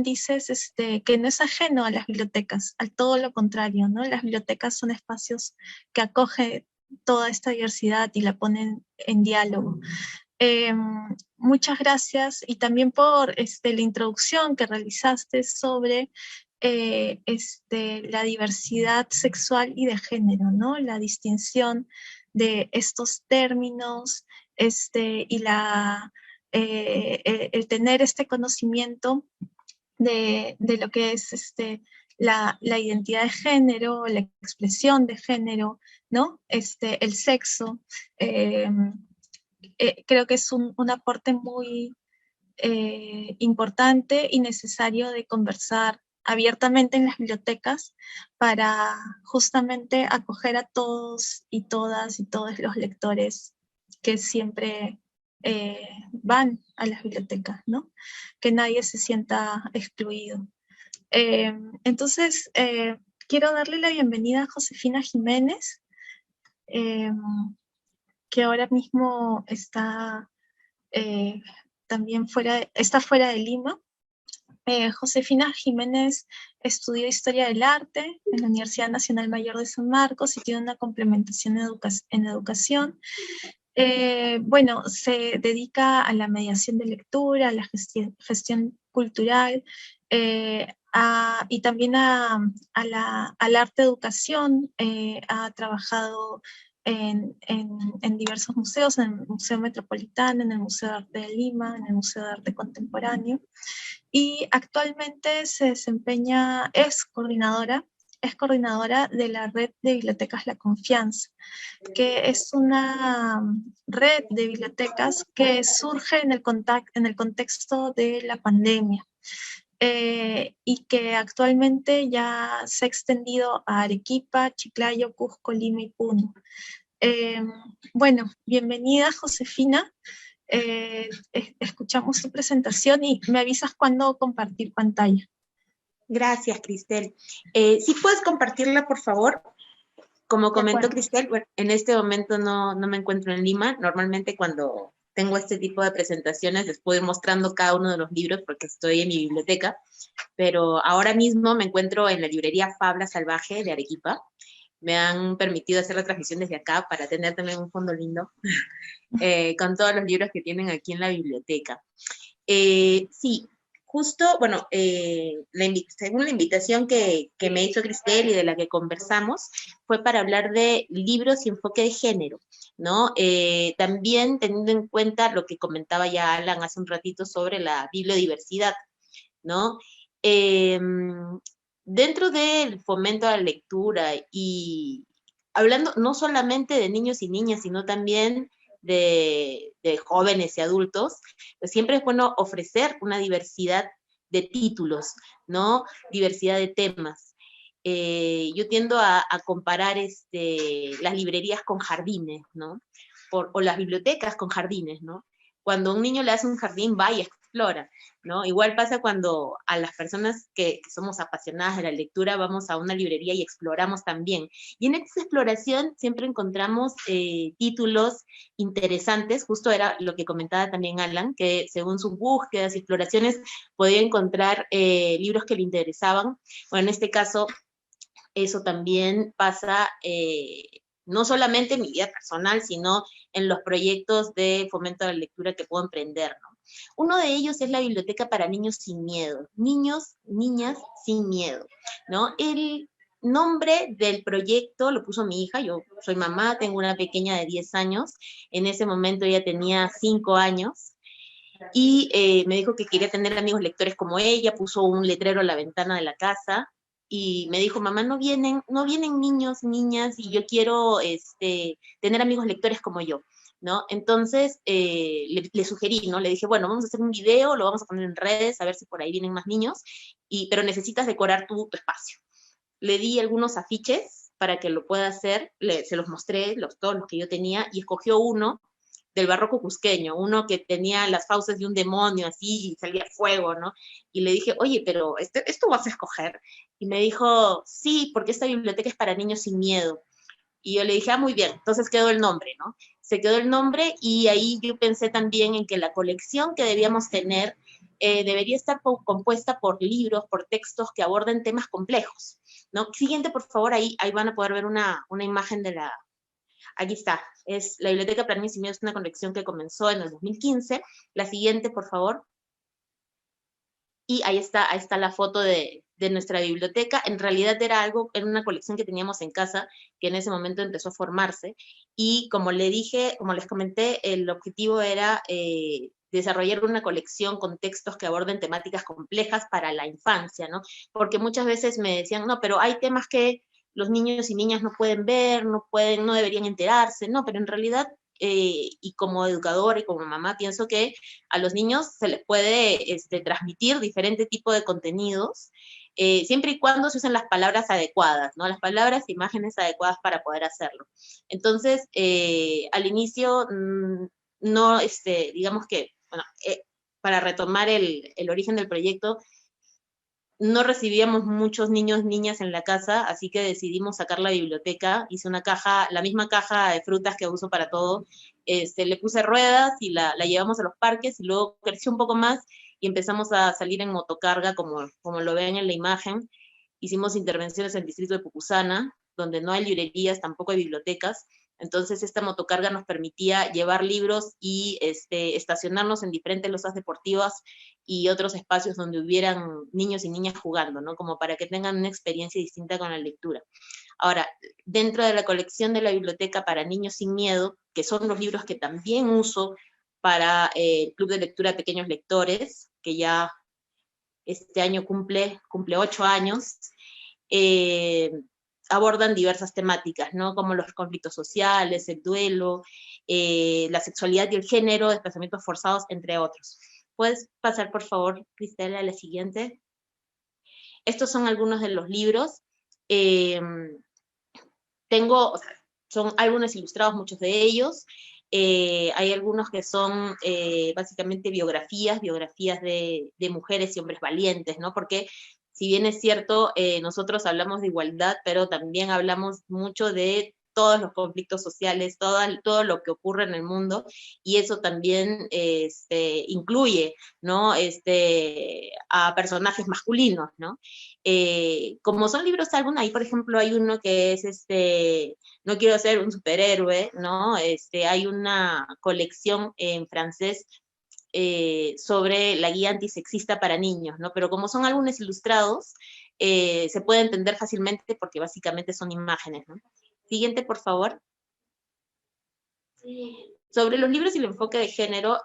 A: dices, que no es ajeno a las bibliotecas, al todo lo contrario, ¿no? Las bibliotecas son espacios que acogen toda esta diversidad y la ponen en diálogo. Muchas gracias y también por la introducción que realizaste sobre la diversidad sexual y de género, ¿no? La distinción de estos términos y el tener este conocimiento de lo que es la identidad de género, la expresión de género, ¿no? El sexo. Creo que es un aporte muy importante y necesario de conversar abiertamente en las bibliotecas para justamente acoger a todos y todas y todos los lectores que siempre van a las bibliotecas, ¿no? Que nadie se sienta excluido. Entonces, quiero darle la bienvenida a Josefina Jiménez, que ahora mismo está también está fuera de Lima. Josefina Jiménez estudió Historia del Arte en la Universidad Nacional Mayor de San Marcos y tiene una complementación en educación. Bueno, se dedica a la mediación de lectura, a la gestión cultural, y también al arte educación. Ha trabajado en diversos museos, en el Museo Metropolitano, en el Museo de Arte de Lima, en el Museo de Arte Contemporáneo, y actualmente se desempeña, es coordinadora de la red de bibliotecas La Confianza, que es una red de bibliotecas que surge en el contexto de la pandemia. Y que actualmente ya se ha extendido a Arequipa, Chiclayo, Cusco, Lima y Puno. Bueno, bienvenida Josefina. Escuchamos tu presentación y me avisas cuándo compartir pantalla.
C: Gracias, Cristel. ¿Sí puedes compartirla, por favor? Como comentó Cristel, bueno, en este momento no me encuentro en Lima. Normalmente cuando tengo este tipo de presentaciones les puedo ir mostrando cada uno de los libros porque estoy en mi biblioteca, pero ahora mismo me encuentro en la librería Fabla Salvaje de Arequipa. Me han permitido hacer la transmisión desde acá para tener también un fondo lindo con todos los libros que tienen aquí en la biblioteca. Sí, justo, bueno, según la invitación que me hizo Cristel y de la que conversamos, fue para hablar de libros y enfoque de género, ¿no? También teniendo en cuenta lo que comentaba ya Alan hace un ratito sobre la bibliodiversidad, ¿no? Dentro del fomento a la lectura y hablando no solamente de niños y niñas, sino también de jóvenes y adultos, pues siempre es bueno ofrecer una diversidad de títulos, ¿no? Diversidad de temas. Yo tiendo a comparar las librerías con jardines, ¿no? O las bibliotecas con jardines, ¿no? Cuando a un niño le hace un jardín, va y explora, ¿no? Igual pasa cuando a las personas que somos apasionadas de la lectura vamos a una librería y exploramos también. Y en esta exploración siempre encontramos títulos interesantes, justo era lo que comentaba también Alan, que según sus búsquedas y exploraciones podía encontrar libros que le interesaban. Bueno, en este caso, eso también pasa no solamente en mi vida personal, sino en los proyectos de fomento de la lectura que puedo emprender, ¿no? Uno de ellos es la Biblioteca para Niños Sin Miedo, niños, niñas sin miedo, ¿no? El nombre del proyecto lo puso mi hija, yo soy mamá, tengo una pequeña de 10 años, en ese momento ella tenía 5 años, y me dijo que quería tener amigos lectores como ella, puso un letrero a la ventana de la casa, y me dijo, mamá, no vienen niños, niñas, y yo quiero tener amigos lectores como yo, ¿no? Entonces, le sugerí, ¿no? Le dije, bueno, vamos a hacer un video, lo vamos a poner en redes, a ver si por ahí vienen más niños, pero necesitas decorar tu espacio. Le di algunos afiches para que lo pueda hacer, se los mostré, todos los que yo tenía, y escogió uno del barroco cusqueño, uno que tenía las fauces de un demonio, así, y salía fuego, ¿no? Y le dije, oye, pero ¿esto vas a escoger? Y me dijo, sí, porque esta biblioteca es para niños sin miedo. Y yo le dije, muy bien, entonces quedó el nombre, ¿no? Se quedó el nombre y ahí yo pensé también en que la colección que debíamos tener debería estar compuesta por libros, por textos que aborden temas complejos, ¿no? Siguiente, por favor, ahí van a poder ver una imagen de la... Aquí está, es la Biblioteca para Niños y Niñas, es una colección que comenzó en el 2015. La siguiente, por favor. Y ahí está la foto de nuestra biblioteca. En realidad era una colección que teníamos en casa, que en ese momento empezó a formarse, y como le dije, como les comenté, el objetivo era desarrollar una colección con textos que aborden temáticas complejas para la infancia, ¿no? Porque muchas veces me decían, no, pero hay temas que los niños y niñas no pueden ver, no deberían enterarse, no, pero en realidad y como educadora y como mamá pienso que a los niños se les puede transmitir diferente tipo de contenidos, siempre y cuando se usen las palabras adecuadas, ¿no? Las palabras e imágenes adecuadas para poder hacerlo. Entonces, al inicio, no, digamos que, bueno, para retomar el origen del proyecto, no recibíamos muchos niños, niñas en la casa, así que decidimos sacar la biblioteca. Hice una caja, la misma caja de frutas que uso para todo. Le puse ruedas y la llevamos a los parques, y luego creció un poco más y empezamos a salir en motocarga, como lo ven en la imagen. Hicimos intervenciones en el distrito de Pucusana, donde no hay librerías, tampoco hay bibliotecas. Entonces esta motocarga nos permitía llevar libros y estacionarnos en diferentes losas deportivas y otros espacios donde hubieran niños y niñas jugando, ¿no? Como para que tengan una experiencia distinta con la lectura. Ahora, dentro de la colección de la Biblioteca para Niños Sin Miedo, que son los libros que también uso para el Club de Lectura Pequeños Lectores, que ya este año cumple 8 años, abordan diversas temáticas, ¿no? Como los conflictos sociales, el duelo, la sexualidad y el género, desplazamientos forzados, entre otros. ¿Puedes pasar, por favor, Cristela, a la siguiente? Estos son algunos de los libros. Son álbumes ilustrados, muchos de ellos. Hay algunos que son básicamente biografías de mujeres y hombres valientes, ¿no? Porque si bien es cierto, nosotros hablamos de igualdad, pero también hablamos mucho de todos los conflictos sociales, todo lo que ocurre en el mundo, y eso también incluye, ¿no? A personajes masculinos, ¿no? Como son libros álbum, ahí por ejemplo hay uno que es No quiero ser un superhéroe, ¿no? Hay una colección en francés sobre la guía antisexista para niños, ¿no? Pero como son álbumes ilustrados, se puede entender fácilmente porque básicamente son imágenes, ¿no? Siguiente, por favor. Sí. Sobre los libros y el enfoque de género,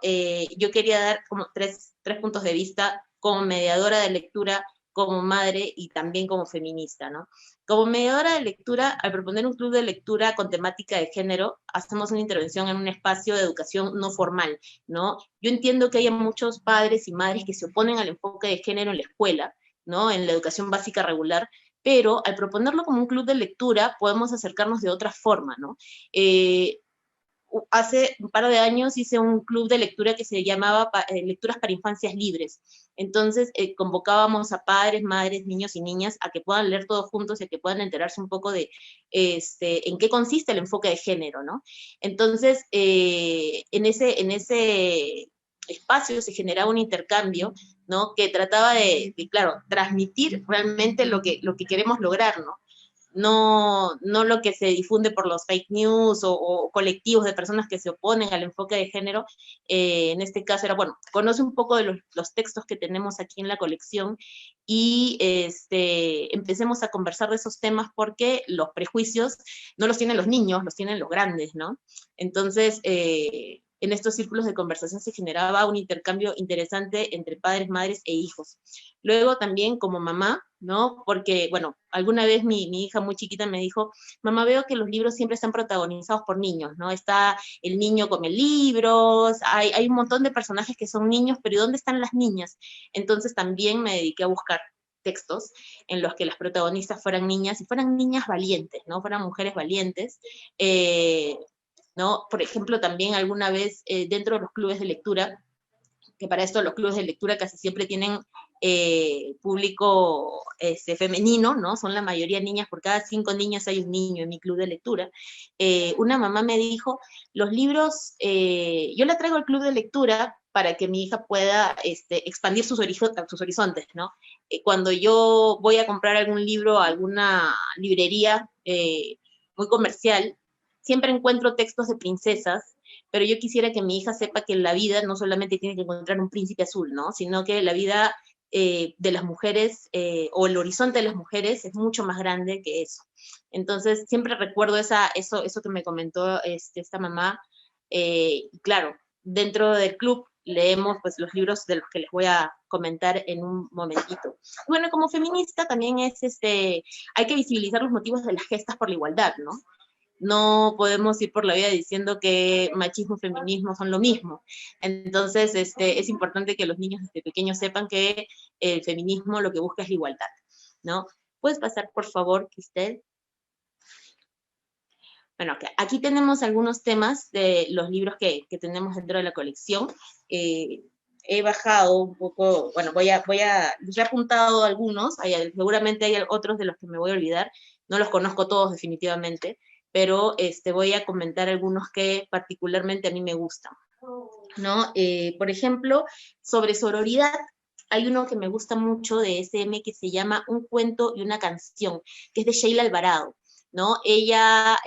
C: yo quería dar como tres puntos de vista como mediadora de lectura, como madre y también como feminista, ¿no? Como mediadora de lectura, al proponer un club de lectura con temática de género, hacemos una intervención en un espacio de educación no formal, ¿no? Yo entiendo que hay muchos padres y madres que se oponen al enfoque de género en la escuela, ¿no? En la educación básica regular, pero al proponerlo como un club de lectura podemos acercarnos de otra forma, ¿no? Hace un par de años hice un club de lectura que se llamaba Lecturas para Infancias Libres. Entonces convocábamos a padres, madres, niños y niñas a que puedan leer todos juntos y a que puedan enterarse un poco de en qué consiste el enfoque de género, ¿no? Entonces, en ese espacio se generaba un intercambio, ¿no? Que trataba de claro, transmitir realmente lo que queremos lograr, ¿no? No lo que se difunde por los fake news o colectivos de personas que se oponen al enfoque de género. En este caso era, bueno, conoce un poco de los textos que tenemos aquí en la colección y empecemos a conversar de esos temas porque los prejuicios no los tienen los niños, los tienen los grandes, ¿no? Entonces, en estos círculos de conversación se generaba un intercambio interesante entre padres, madres e hijos. Luego también como mamá, ¿no? Porque, bueno, alguna vez mi hija muy chiquita me dijo, mamá, veo que los libros siempre están protagonizados por niños, ¿no? Está el niño con el libro, hay un montón de personajes que son niños, pero ¿y dónde están las niñas? Entonces también me dediqué a buscar textos en los que las protagonistas fueran niñas y fueran niñas valientes, ¿no? Fueran mujeres valientes, ¿no? Por ejemplo, también alguna vez dentro de los clubes de lectura, que para esto los clubes de lectura casi siempre tienen público femenino, ¿no? Son la mayoría niñas, por cada 5 niños hay un niño en mi club de lectura. Una mamá me dijo, los libros, yo la traigo al club de lectura para que mi hija pueda expandir sus horizontes, ¿no? Cuando yo voy a comprar algún libro a alguna librería muy comercial, siempre encuentro textos de princesas, pero yo quisiera que mi hija sepa que la vida no solamente tiene que encontrar un príncipe azul, ¿no? Sino que la vida de las mujeres, o el horizonte de las mujeres es mucho más grande que eso. Entonces, siempre recuerdo eso que me comentó esta mamá. Claro, dentro del club leemos pues los libros de los que les voy a comentar en un momentito. Bueno, como feminista también hay que visibilizar los motivos de las gestas por la igualdad, ¿no? No podemos ir por la vida diciendo que machismo y feminismo son lo mismo. Entonces, es importante que los niños desde pequeños sepan que el feminismo lo que busca es la igualdad, ¿no? ¿Puedes pasar, por favor, Cristel? Bueno, aquí tenemos algunos temas de los libros que tenemos dentro de la colección. He bajado un poco, bueno, les he apuntado algunos, seguramente hay otros de los que me voy a olvidar, no los conozco todos definitivamente, pero voy a comentar algunos que particularmente a mí me gustan, ¿no? Por ejemplo, sobre sororidad, hay uno que me gusta mucho de SM que se llama Un cuento y una canción, que es de Sheila Alvarado, ¿no? Ella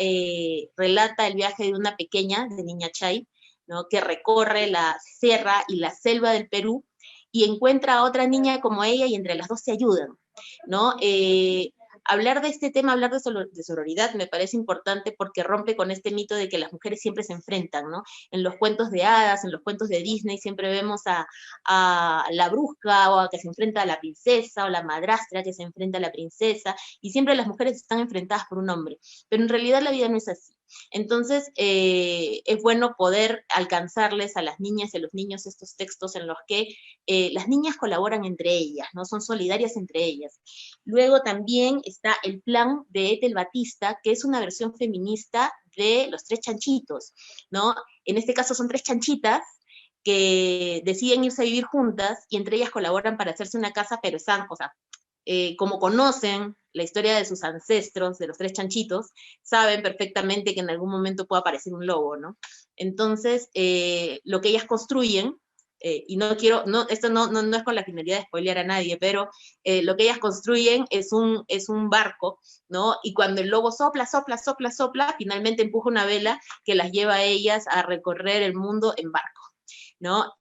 C: relata el viaje de una pequeña, de Niña Chay, ¿no? Que recorre la sierra y la selva del Perú y encuentra a otra niña como ella y entre las dos se ayudan, ¿no? Hablar de este tema, hablar de sororidad me parece importante porque rompe con este mito de que las mujeres siempre se enfrentan, ¿no? En los cuentos de hadas, en los cuentos de Disney siempre vemos a la bruja o a que se enfrenta a la princesa o la madrastra que se enfrenta a la princesa y siempre las mujeres están enfrentadas por un hombre, pero en realidad la vida no es así. Entonces, es bueno poder alcanzarles a las niñas y a los niños estos textos en los que las niñas colaboran entre ellas, ¿no? Son solidarias entre ellas. Luego también está El plan de Ethel Batista, que es una versión feminista de Los Tres Chanchitos, ¿no? En este caso son 3 chanchitas que deciden irse a vivir juntas y entre ellas colaboran para hacerse una casa, pero están, o sea, como conocen la historia de sus ancestros, de los 3 chanchitos, saben perfectamente que en algún momento puede aparecer un lobo, ¿no? Entonces, lo que ellas construyen, y esto no es con la finalidad de spoilear a nadie, pero lo que ellas construyen es un barco, ¿no? Y cuando el lobo sopla, finalmente empuja una vela que las lleva a ellas a recorrer el mundo en barco, ¿no?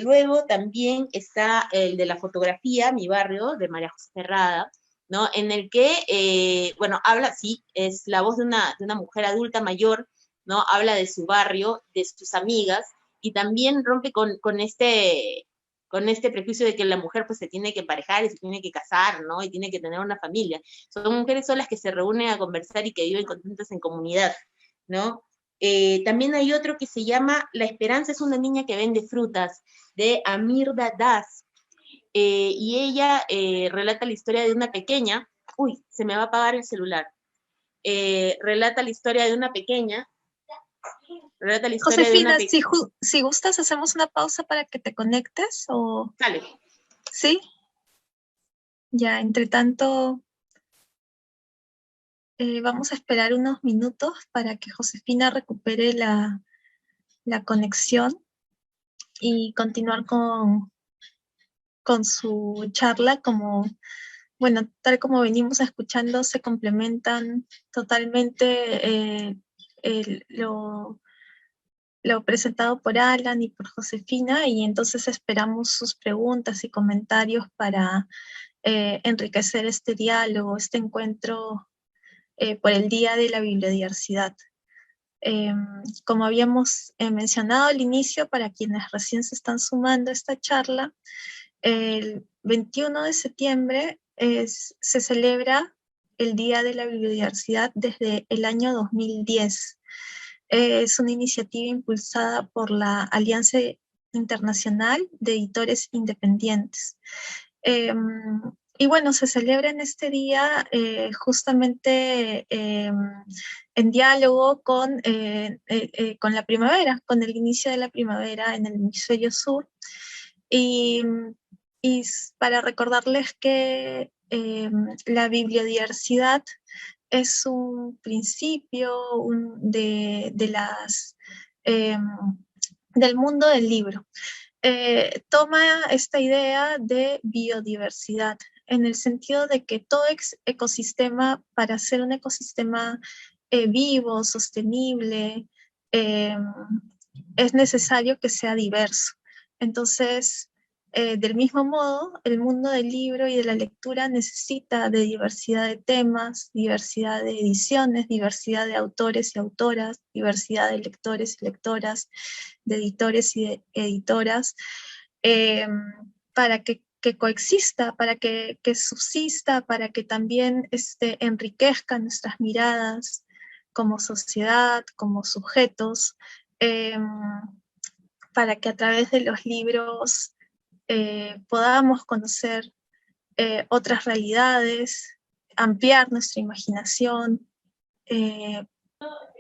C: Luego también está el de la fotografía, Mi barrio, de María José Cerrada, ¿no? En el que, bueno, habla, sí, es la voz de una mujer adulta mayor, ¿no? Habla de su barrio, de sus amigas, y también rompe con este prejuicio de que la mujer pues se tiene que emparejar y se tiene que casar, ¿no? Y tiene que tener una familia. Son mujeres solas que se reúnen a conversar y que viven contentas en comunidad, ¿no? También hay otro que se llama La esperanza es una niña que vende frutas, de Amirda Das. Y ella relata la historia de una pequeña, uy, se me va a apagar el celular. Relata la historia de una pequeña. Relata la historia
A: Josefina,
C: de una
A: si gustas, hacemos una pausa para que te conectes o...
C: Dale.
A: ¿Sí? Ya, entre tanto, vamos a esperar unos minutos para que Josefina recupere la conexión y continuar con su charla. Bueno, tal como venimos escuchando, se complementan totalmente lo presentado por Alan y por Josefina, y entonces esperamos sus preguntas y comentarios para enriquecer este diálogo, este encuentro por el Día de la Bibliodiversidad. Como habíamos mencionado al inicio, para quienes recién se están sumando a esta charla, el 21 de septiembre se celebra el Día de la Bibliodiversidad desde el año 2010. Es una iniciativa impulsada por la Alianza Internacional de Editores Independientes. Y bueno, se celebra en este día justamente en diálogo con la primavera, con el inicio de la primavera en el hemisferio sur. Y y para recordarles que la bibliodiversidad es un principio del mundo del libro. Toma esta idea de biodiversidad en el sentido de que todo ecosistema, para ser un ecosistema vivo, sostenible, es necesario que sea diverso. Entonces, del mismo modo, el mundo del libro y de la lectura necesita de diversidad de temas, diversidad de ediciones, diversidad de autores y autoras, diversidad de lectores y lectoras, de editores y de editoras, para que coexista, para que subsista, para que también enriquezca nuestras miradas como sociedad, como sujetos, para que a través de los libros podamos conocer otras realidades, ampliar nuestra imaginación,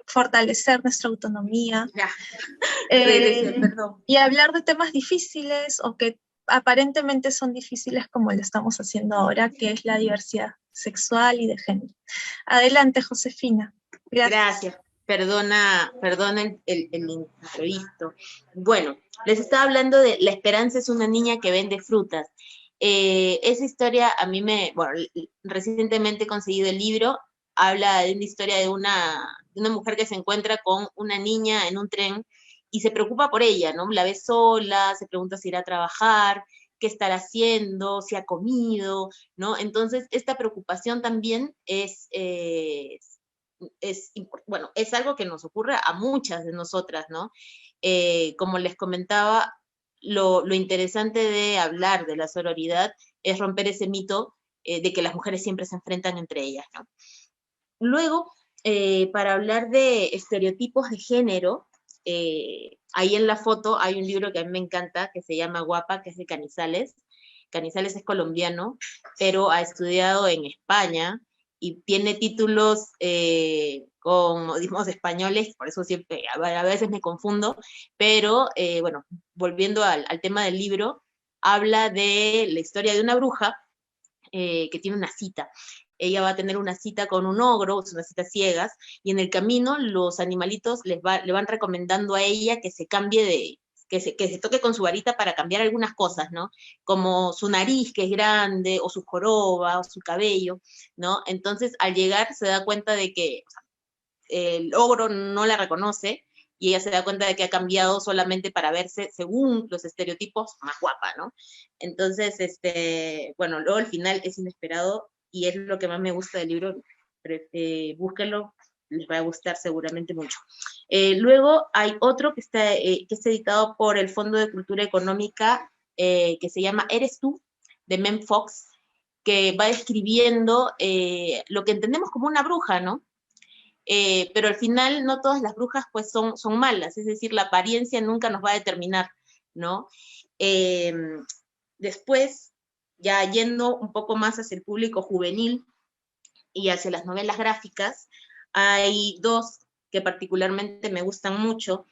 A: fortalecer nuestra autonomía, y hablar de temas difíciles o que aparentemente son difíciles como lo estamos haciendo ahora, que es la diversidad sexual y de género. Adelante, Josefina.
C: Gracias. Perdona el imprevisto. Bueno, les estaba hablando de La Esperanza es una niña que vende frutas. Esa historia a mí recientemente he conseguido el libro, habla de una historia de una mujer que se encuentra con una niña en un tren y se preocupa por ella, ¿no? La ve sola, se pregunta si irá a trabajar, qué estará haciendo, si ha comido, ¿no? Entonces, esta preocupación también es algo que nos ocurre a muchas de nosotras, ¿no? Como les comentaba, lo interesante de hablar de la sororidad es romper ese mito de que las mujeres siempre se enfrentan entre ellas, ¿no? Luego, para hablar de estereotipos de género, ahí en la foto hay un libro que a mí me encanta, que se llama Guapa, que es de Canizales. Canizales es colombiano, pero ha estudiado en España, y tiene títulos con modismos españoles, por eso siempre, a veces me confundo, pero bueno, volviendo al tema del libro, habla de la historia de una bruja que tiene una cita. Ella va a tener una cita con un ogro, es una cita ciegas, y en el camino los animalitos le van recomendando a ella que se cambie que se toque con su varita para cambiar algunas cosas, ¿no? Como su nariz, que es grande, o su joroba, o su cabello, ¿no? Entonces, al llegar, se da cuenta de que el ogro no la reconoce, y ella se da cuenta de que ha cambiado solamente para verse, según los estereotipos, más guapa, ¿no? Entonces, bueno, luego al final es inesperado, y es lo que más me gusta del libro. Búsquenlo, les va a gustar seguramente mucho. Luego hay otro que es editado por el Fondo de Cultura Económica, que se llama Eres tú, de Mem Fox, que va describiendo lo que entendemos como una bruja, ¿no? Pero al final no todas las brujas pues son malas, es decir, la apariencia nunca nos va a determinar, ¿no? Después, ya yendo un poco más hacia el público juvenil y hacia las novelas gráficas, hay dos que particularmente me gustan mucho.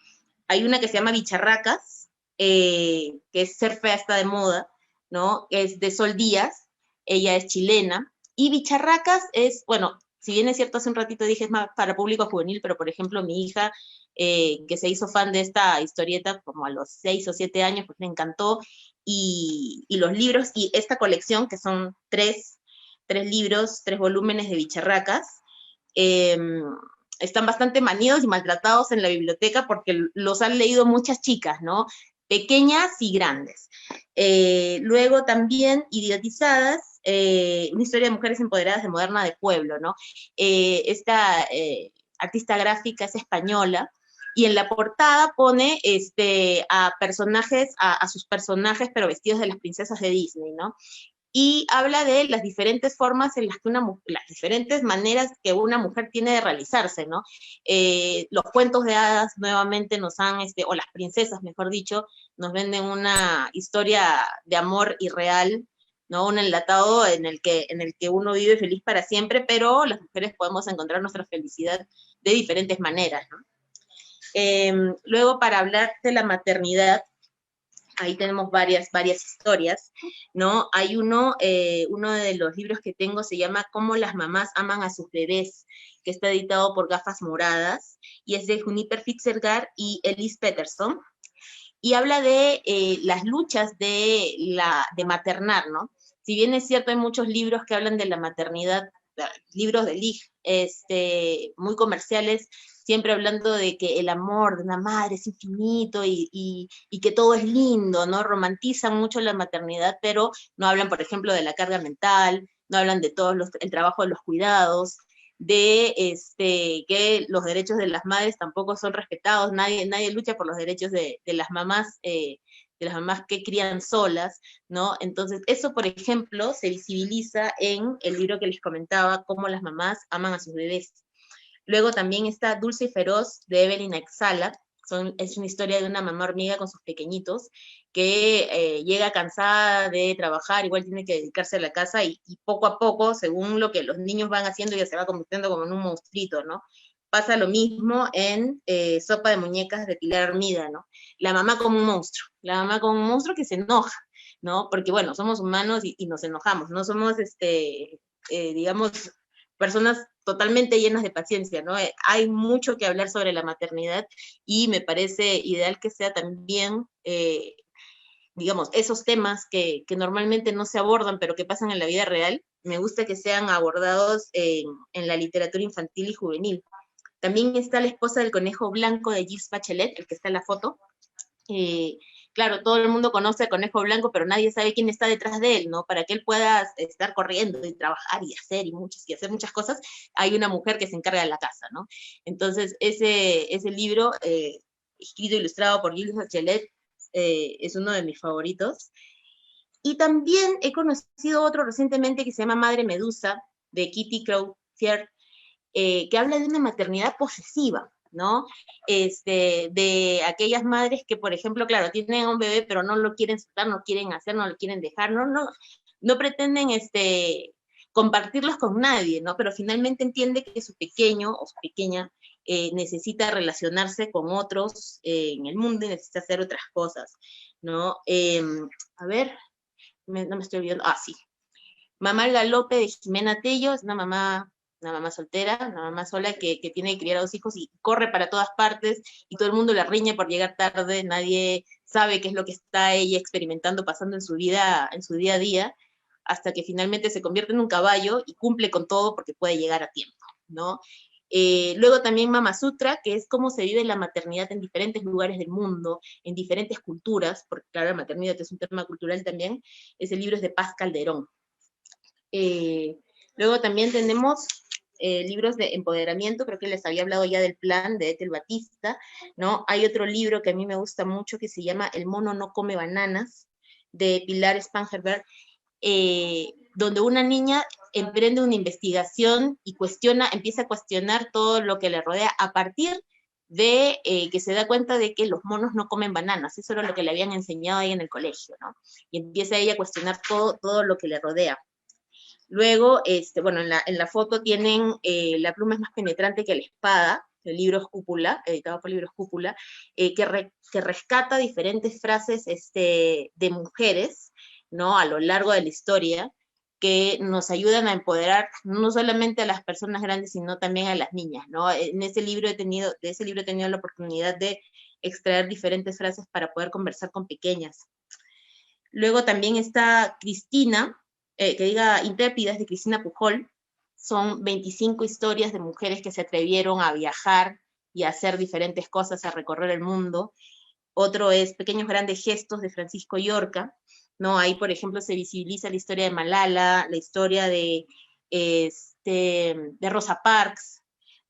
C: Hay una que se llama Bicharracas, que es Ser fea está de moda, ¿no? Es de Sol Díaz, ella es chilena, y Bicharracas es, bueno, si bien es cierto, hace un ratito dije es más para público juvenil, pero por ejemplo mi hija, que se hizo fan de esta historieta como a los 6 o 7 años, pues le encantó, y los libros, y esta colección, que son tres libros, 3 volúmenes de Bicharracas, están bastante manidos y maltratados en la biblioteca porque los han leído muchas chicas, ¿no? Pequeñas y grandes. Luego también Idiotizadas, una historia de mujeres empoderadas de Moderna de Pueblo, ¿no? Esta artista gráfica es española, y en la portada pone a sus personajes, pero vestidos de las princesas de Disney, ¿no? Y habla de las diferentes formas en las que las diferentes maneras que una mujer tiene de realizarse, ¿no? Los cuentos de hadas nuevamente nos han, o las princesas, mejor dicho, nos venden una historia de amor irreal, ¿no? Un enlatado en el que uno vive feliz para siempre, pero las mujeres podemos encontrar nuestra felicidad de diferentes maneras, ¿no? Luego, para hablar de la maternidad, Ahí tenemos varias historias, ¿no? Hay uno de los libros que tengo se llama Cómo las mamás aman a sus bebés, que está editado por Gafas Moradas, y es de Juniper Fitzgerald y Elise Peterson, y habla de las luchas de maternar, ¿no? Si bien es cierto, hay muchos libros que hablan de la maternidad, libros de Lig, muy comerciales, siempre hablando de que el amor de una madre es infinito y que todo es lindo, ¿no? Romantizan mucho la maternidad, pero no hablan, por ejemplo, de la carga mental, no hablan de el trabajo de los cuidados, de que los derechos de las madres tampoco son respetados, nadie lucha por los derechos de las mamás que crían solas, ¿no? Entonces, eso, por ejemplo, se visibiliza en el libro que les comentaba, Cómo las mamás aman a sus bebés. Luego también está Dulce y Feroz, de Evelyn Exala. Es una historia de una mamá hormiga con sus pequeñitos, que llega cansada de trabajar, igual tiene que dedicarse a la casa, y poco a poco, según lo que los niños van haciendo, ella se va convirtiendo como en un monstruito, ¿no? Pasa lo mismo en Sopa de Muñecas, de Pilar Armida, ¿no? La mamá como un monstruo que se enoja, ¿no? Porque, bueno, somos humanos y nos enojamos, no somos, digamos, personas totalmente llenas de paciencia, ¿no? Hay mucho que hablar sobre la maternidad, y me parece ideal que sea también, digamos, esos temas que normalmente no se abordan, pero que pasan en la vida real, me gusta que sean abordados en la literatura infantil y juvenil. También está La esposa del conejo blanco, de Gilles Bachelet, el que está en la foto. Claro, todo el mundo conoce al conejo blanco, pero nadie sabe quién está detrás de él, ¿no? Para que él pueda estar corriendo y trabajar y hacer muchas cosas, hay una mujer que se encarga de la casa, ¿no? Entonces, ese libro, escrito e ilustrado por Gilles Bachelet, es uno de mis favoritos. Y también he conocido otro recientemente que se llama Madre Medusa, de Kitty Crawford, que habla de una maternidad posesiva, ¿no? De aquellas madres que, por ejemplo, claro, tienen un bebé, pero no lo quieren soltar, no quieren hacer, no lo quieren dejar, no pretenden compartirlos con nadie, ¿no? Pero finalmente entiende que su pequeño o su pequeña necesita relacionarse con otros en el mundo y necesita hacer otras cosas, ¿no? A ver, no me estoy olvidando. Sí. Mamá al Galope, de Jimena Tello, es una mamá soltera, una mamá sola que tiene que criar a 2 hijos y corre para todas partes, y todo el mundo la riñe por llegar tarde, nadie sabe qué es lo que está ella experimentando, pasando en su vida, en su día a día, hasta que finalmente se convierte en un caballo y cumple con todo porque puede llegar a tiempo, ¿no? Luego también Mama Sutra, que es cómo se vive la maternidad en diferentes lugares del mundo, en diferentes culturas, porque claro, la maternidad es un tema cultural también. Ese libro es de Paz Calderón. Luego también tenemos libros de empoderamiento, creo que les había hablado ya del plan de Ethel Batista, ¿no? Hay otro libro que a mí me gusta mucho que se llama El mono no come bananas, de Pilar Spangenberg, donde una niña emprende una investigación y empieza a cuestionar todo lo que le rodea a partir de que se da cuenta de que los monos no comen bananas. Eso era lo que le habían enseñado ahí en el colegio, ¿no? Y empieza ella a cuestionar todo lo que le rodea. Luego, bueno, en la foto tienen La pluma es más penetrante que la espada, el libro Cúpula, editado por Libros Cúpula, que rescata diferentes frases de mujeres, ¿no? A lo largo de la historia, que nos ayudan a empoderar no solamente a las personas grandes, sino también a las niñas, ¿no? De ese libro he tenido la oportunidad de extraer diferentes frases para poder conversar con pequeñas. Luego también está Cristina, Intrépidas, de Cristina Pujol. Son 25 historias de mujeres que se atrevieron a viajar y a hacer diferentes cosas, a recorrer el mundo. Otro es Pequeños Grandes Gestos, de Francisco Yorca, ¿no? Ahí, por ejemplo, se visibiliza la historia de Malala, la historia de Rosa Parks,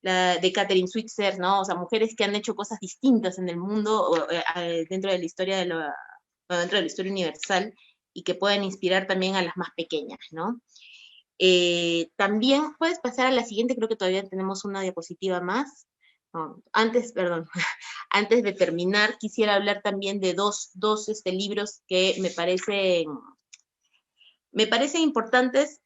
C: de Catherine Switzer, ¿no? O sea, mujeres que han hecho cosas distintas en el mundo, dentro de la historia dentro de la historia universal, y que pueden inspirar también a las más pequeñas, ¿no? También puedes pasar a la siguiente, creo que todavía tenemos una diapositiva más. No, antes de terminar, quisiera hablar también de dos libros que me parecen importantes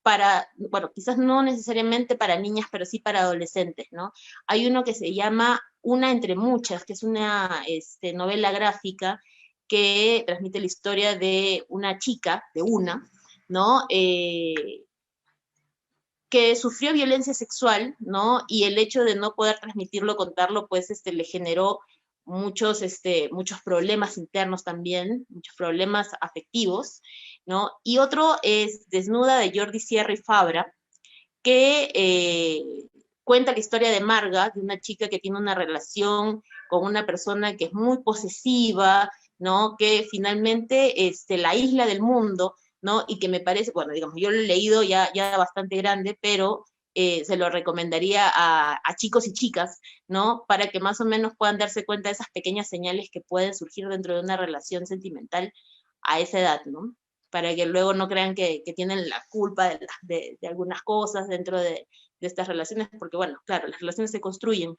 C: para, bueno, quizás no necesariamente para niñas, pero sí para adolescentes, ¿no? Hay uno que se llama Una entre muchas, que es una novela gráfica que transmite la historia de una chica, de una, ¿no? Que sufrió violencia sexual, ¿no? Y el hecho de no poder transmitirlo, contarlo, pues le generó muchos problemas internos también, muchos problemas afectivos, ¿no? Y otro es Desnuda, de Jordi Sierra y Fabra, que cuenta la historia de Marga, de una chica que tiene una relación con una persona que es muy posesiva, ¿no? Que finalmente la aísla del mundo, ¿no? Y que me parece, bueno, digamos, yo lo he leído ya bastante grande, pero se lo recomendaría a chicos y chicas, ¿no? Para que más o menos puedan darse cuenta de esas pequeñas señales que pueden surgir dentro de una relación sentimental a esa edad, ¿no? Para que luego no crean que tienen la culpa de algunas cosas dentro de estas relaciones, porque bueno, claro, las relaciones se construyen.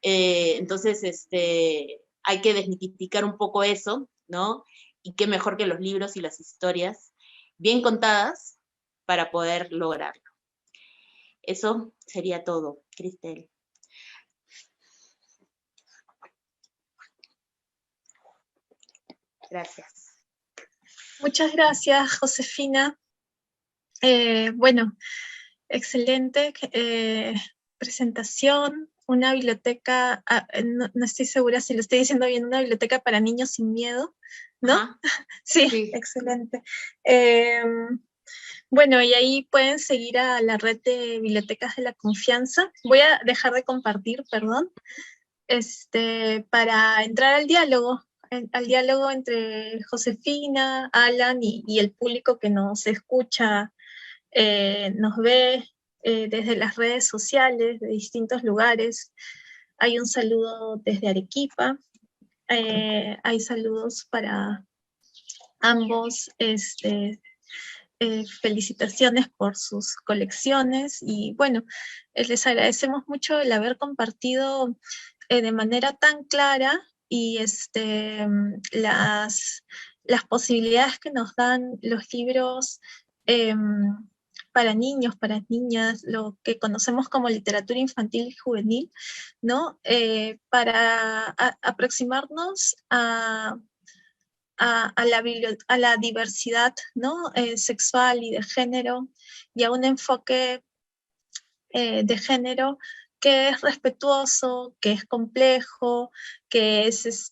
C: Entonces, hay que desmitificar un poco eso, ¿no? Y qué mejor que los libros y las historias bien contadas para poder lograrlo. Eso sería todo, Cristel. Gracias.
A: Muchas gracias, Josefina. Bueno, excelente presentación. Una biblioteca, no estoy segura si lo estoy diciendo bien, una biblioteca para niños sin miedo, ¿no? Sí, sí, excelente. Bueno, y ahí pueden seguir a la red de bibliotecas de la confianza. Voy a dejar de compartir, perdón, para entrar al diálogo entre Josefina, Alan y el público que nos escucha, nos ve desde las redes sociales de distintos lugares. Hay un saludo desde Arequipa, hay saludos para ambos, felicitaciones por sus colecciones y bueno, les agradecemos mucho el haber compartido de manera tan clara y las posibilidades que nos dan los libros para niños, para niñas, lo que conocemos como literatura infantil y juvenil, ¿no? Para aproximarnos a la diversidad, ¿no? Sexual y de género, y a un enfoque de género que es respetuoso, que es complejo, que es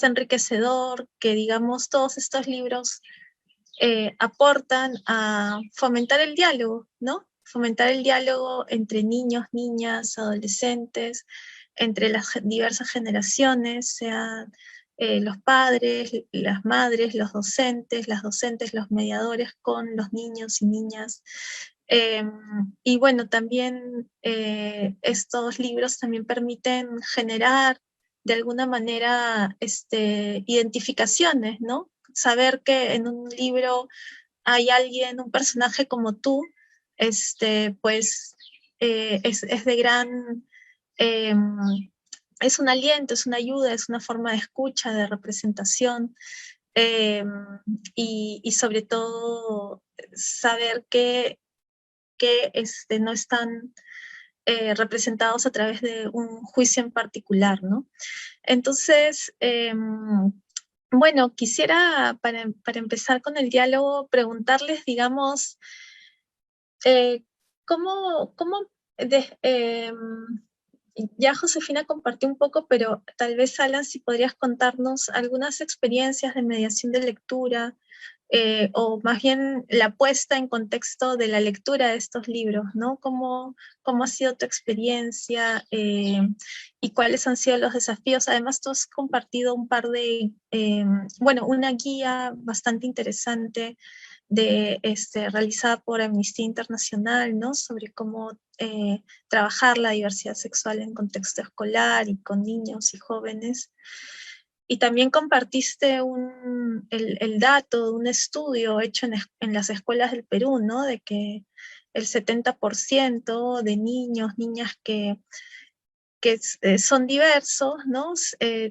A: enriquecedor, que digamos todos estos libros aportan a fomentar el diálogo, ¿no? Fomentar el diálogo entre niños, niñas, adolescentes, entre las diversas generaciones, sean los padres, las madres, los docentes, las docentes, los mediadores con los niños y niñas. Y bueno, también estos libros también permiten generar de alguna manera identificaciones, ¿no? Saber que en un libro hay alguien, un personaje como tú, pues es de gran, es un aliento, es una ayuda, es una forma de escucha, de representación, y sobre todo saber que no están representados a través de un juicio en particular, ¿no? Entonces, bueno, quisiera, para empezar con el diálogo, preguntarles, digamos, ¿cómo ya Josefina compartió un poco, pero tal vez, Alan, si podrías contarnos algunas experiencias de mediación de lectura, o más bien la puesta en contexto de la lectura de estos libros, ¿no? ¿Cómo ha sido tu experiencia y cuáles han sido los desafíos? Además, tú has compartido un par de, una guía bastante interesante realizada por Amnistía Internacional, ¿no? Sobre cómo trabajar la diversidad sexual en contexto escolar y con niños y jóvenes. Y también compartiste el dato de un estudio hecho en las escuelas del Perú, ¿no? De que el 70% de niños, niñas que son diversos, ¿no?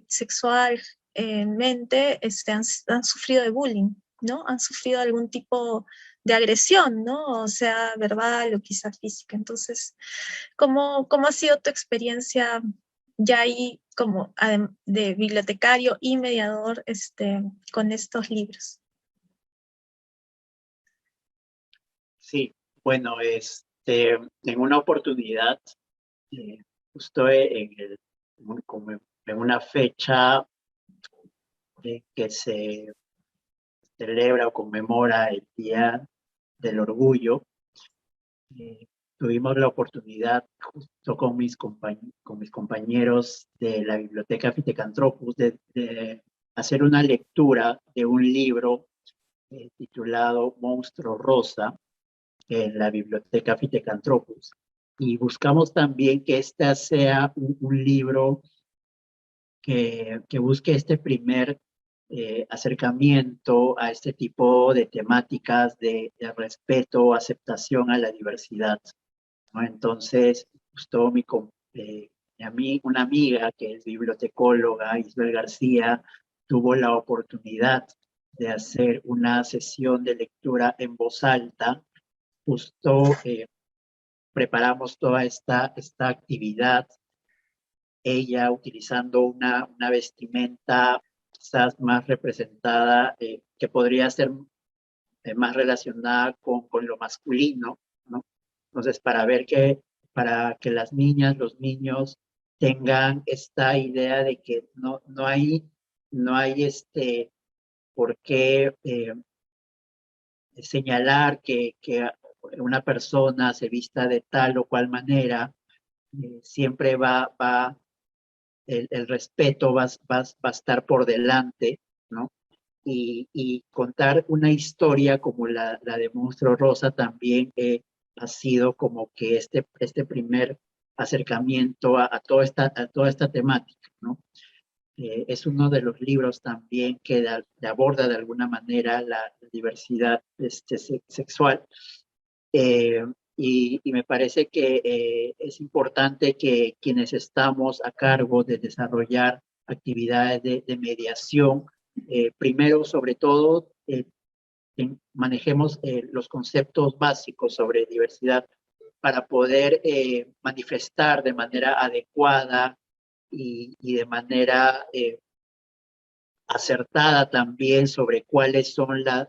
A: Sexualmente han sufrido de bullying, ¿no? Han sufrido algún tipo de agresión, ¿no? O sea, verbal o quizá física. Entonces, ¿cómo ha sido tu experiencia ya ahí como de bibliotecario y mediador con estos libros?
B: Sí, bueno, en una oportunidad, justo como en una fecha que se celebra o conmemora el Día del Orgullo, eh, tuvimos la oportunidad, justo con mis compañeros de la Biblioteca Fitecantropus, de hacer una lectura de un libro titulado Monstruo Rosa en la Biblioteca Fitecantropus. Y buscamos también que este sea un libro que busque este primer acercamiento a este tipo de temáticas de respeto, aceptación a la diversidad, ¿no? Entonces, justo a mí, una amiga que es bibliotecóloga, Isabel García, tuvo la oportunidad de hacer una sesión de lectura en voz alta. Justo preparamos toda esta actividad, ella utilizando una vestimenta quizás más representada, que podría ser más relacionada con lo masculino, ¿no? Entonces, para que las niñas, los niños tengan esta idea de que no hay por qué señalar que una persona se vista de tal o cual manera, siempre el respeto va a estar por delante, ¿no? Y contar una historia como la de Monstruo Rosa también ha sido como que este primer acercamiento a toda esta temática, ¿no? Es uno de los libros también que aborda de alguna manera la diversidad sexual. Eh, y me parece que es importante que quienes estamos a cargo de desarrollar actividades de mediación, primero, sobre todo, manejemos los conceptos básicos sobre diversidad para poder manifestar de manera adecuada y de manera acertada también sobre cuáles son las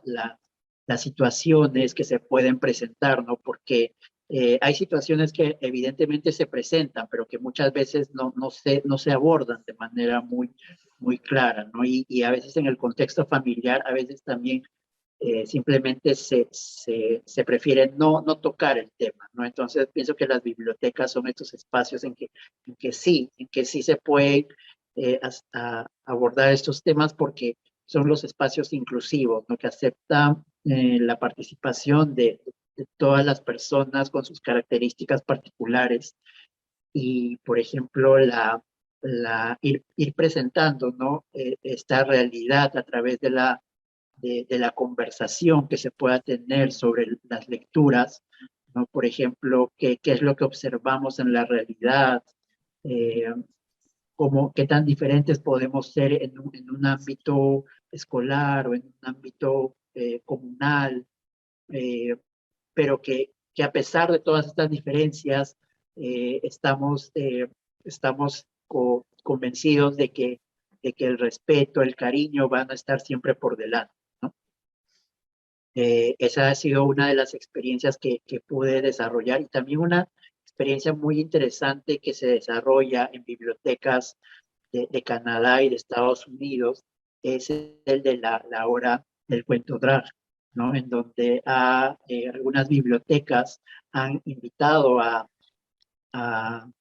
B: situaciones que se pueden presentar, ¿no? Porque hay situaciones que evidentemente se presentan, pero que muchas veces no se abordan de manera muy clara, ¿no? Y a veces en el contexto familiar, a veces también simplemente se prefiere no tocar el tema, ¿no? Entonces pienso que las bibliotecas son estos espacios en que sí se puede abordar estos temas porque son los espacios inclusivos, ¿no? Que aceptan la participación de todas las personas con sus características particulares y, por ejemplo, ir presentando, ¿no? Esta realidad a través de la conversación que se pueda tener sobre las lecturas, ¿no? Por ejemplo, qué es lo que observamos en la realidad, eh, qué tan diferentes podemos ser en un ámbito escolar o en un ámbito comunal, eh, pero que a pesar de todas estas diferencias, estamos convencidos de que el respeto, el cariño van a estar siempre por delante, ¿no? Esa ha sido una de las experiencias que pude desarrollar y también una experiencia muy interesante que se desarrolla en bibliotecas de Canadá y de Estados Unidos, es el de la hora del cuento drag, ¿no? En donde algunas bibliotecas han invitado a, a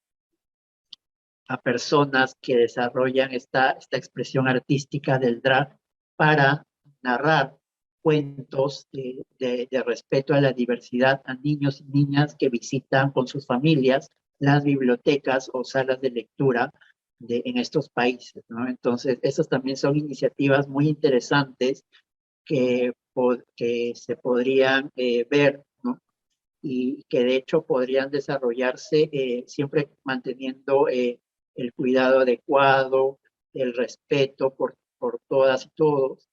B: personas que desarrollan esta expresión artística del drag para narrar cuentos de respeto a la diversidad a niños y niñas que visitan con sus familias las bibliotecas o salas de lectura en estos países, ¿no? Entonces, esas también son iniciativas muy interesantes que se podrían ver, ¿no? Y que de hecho podrían desarrollarse siempre manteniendo el cuidado adecuado, el respeto por todas y todos,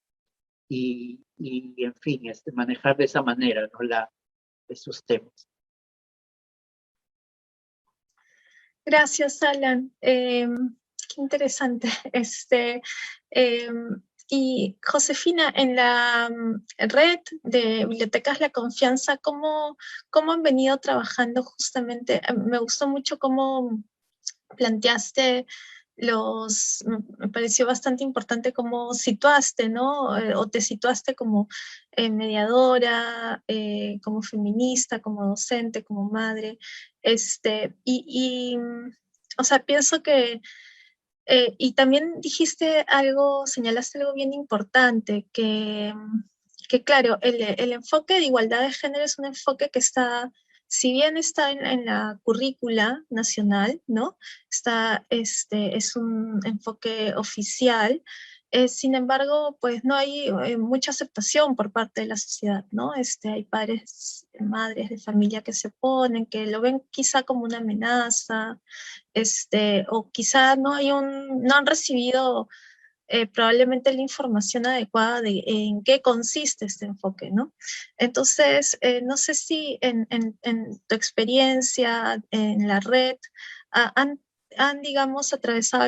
B: y en fin, manejar de esa manera, ¿no? Esos temas.
A: Gracias, Alan. Qué interesante. Y Josefina, en la red de Bibliotecas La Confianza, ¿cómo han venido trabajando justamente? Me gustó mucho cómo planteaste me pareció bastante importante cómo situaste, ¿no? O te situaste como mediadora, como feminista, como docente, como madre, o sea, pienso que, y también dijiste algo, señalaste algo bien importante, que claro, el enfoque de igualdad de género es un enfoque que está, si bien está en la currícula nacional, ¿no? Es un enfoque oficial, sin embargo, pues no hay mucha aceptación por parte de la sociedad, ¿no? Hay padres, madres de familia que se oponen, que lo ven quizá como una amenaza, o quizá no han recibido probablemente la información adecuada de en qué consiste este enfoque, ¿no? Entonces, no sé si en tu experiencia en la red digamos, atravesado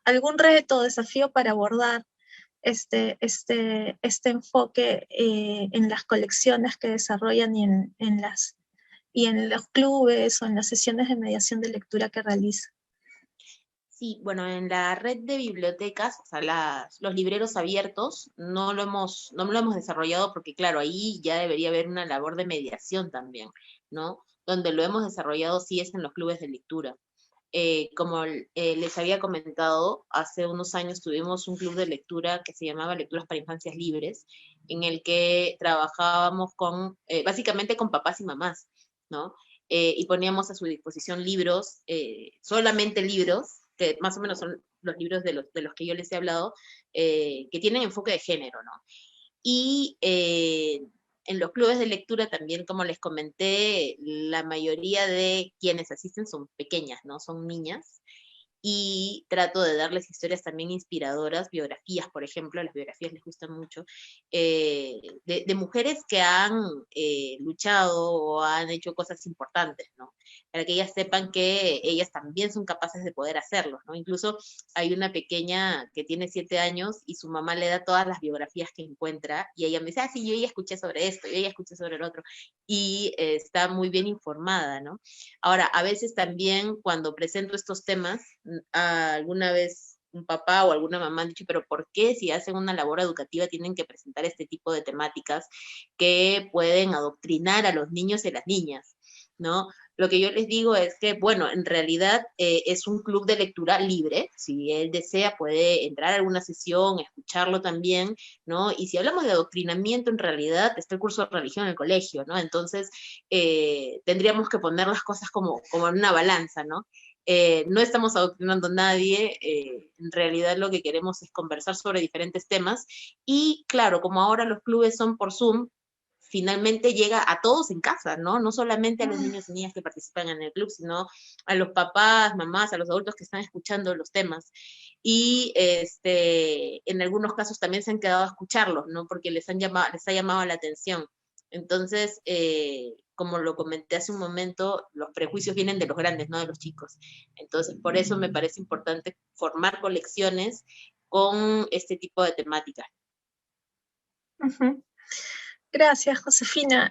A: algún reto o desafío para abordar este enfoque en las colecciones que desarrollan y en los clubes o en las sesiones de mediación de lectura que realizan.
C: Sí, bueno, en la red de bibliotecas, o sea, los libreros abiertos, no lo hemos desarrollado porque, claro, ahí ya debería haber una labor de mediación también, ¿no? Donde lo hemos desarrollado sí es en los clubes de lectura. Como les había comentado, hace unos años tuvimos un club de lectura que se llamaba Lecturas para Infancias Libres, en el que trabajábamos básicamente con papás y mamás, ¿no? Y poníamos a su disposición libros, solamente libros, que más o menos son los libros de los que yo les he hablado, que tienen enfoque de género, ¿no? Y en los clubes de lectura también, como les comenté, la mayoría de quienes asisten son pequeñas, ¿no? Son niñas. Y trato de darles historias también inspiradoras, biografías, por ejemplo, las biografías les gustan mucho, de mujeres que han luchado o han hecho cosas importantes, ¿no? Para que ellas sepan que ellas también son capaces de poder hacerlo, ¿no? Incluso hay una pequeña que tiene 7 años y su mamá le da todas las biografías que encuentra y ella me dice, sí, yo ya escuché sobre esto, yo ya escuché sobre el otro, y está muy bien informada, ¿no? Ahora, a veces también cuando presento estos temas, alguna vez un papá o alguna mamá han dicho, pero ¿por qué si hacen una labor educativa tienen que presentar este tipo de temáticas que pueden adoctrinar a los niños y a las niñas, ¿no? Lo que yo les digo es que, bueno, en realidad es un club de lectura libre. Si él desea, puede entrar a alguna sesión, escucharlo también, ¿no? Y si hablamos de adoctrinamiento, en realidad está el curso de religión en el colegio, ¿no? Entonces, tendríamos que poner las cosas como en una balanza, ¿no? No estamos adoctrinando a nadie, en realidad lo que queremos es conversar sobre diferentes temas y claro, como ahora los clubes son por Zoom, finalmente llega a todos en casa, ¿no? No solamente a los niños y niñas que participan en el club, sino a los papás, mamás, a los adultos que están escuchando los temas. Y en algunos casos también se han quedado a escucharlos, ¿no? Porque les ha llamado la atención. Entonces, como lo comenté hace un momento, los prejuicios vienen de los grandes, no de los chicos. Entonces, por eso me parece importante formar colecciones con este tipo de temática.
A: Uh-huh. Gracias, Josefina.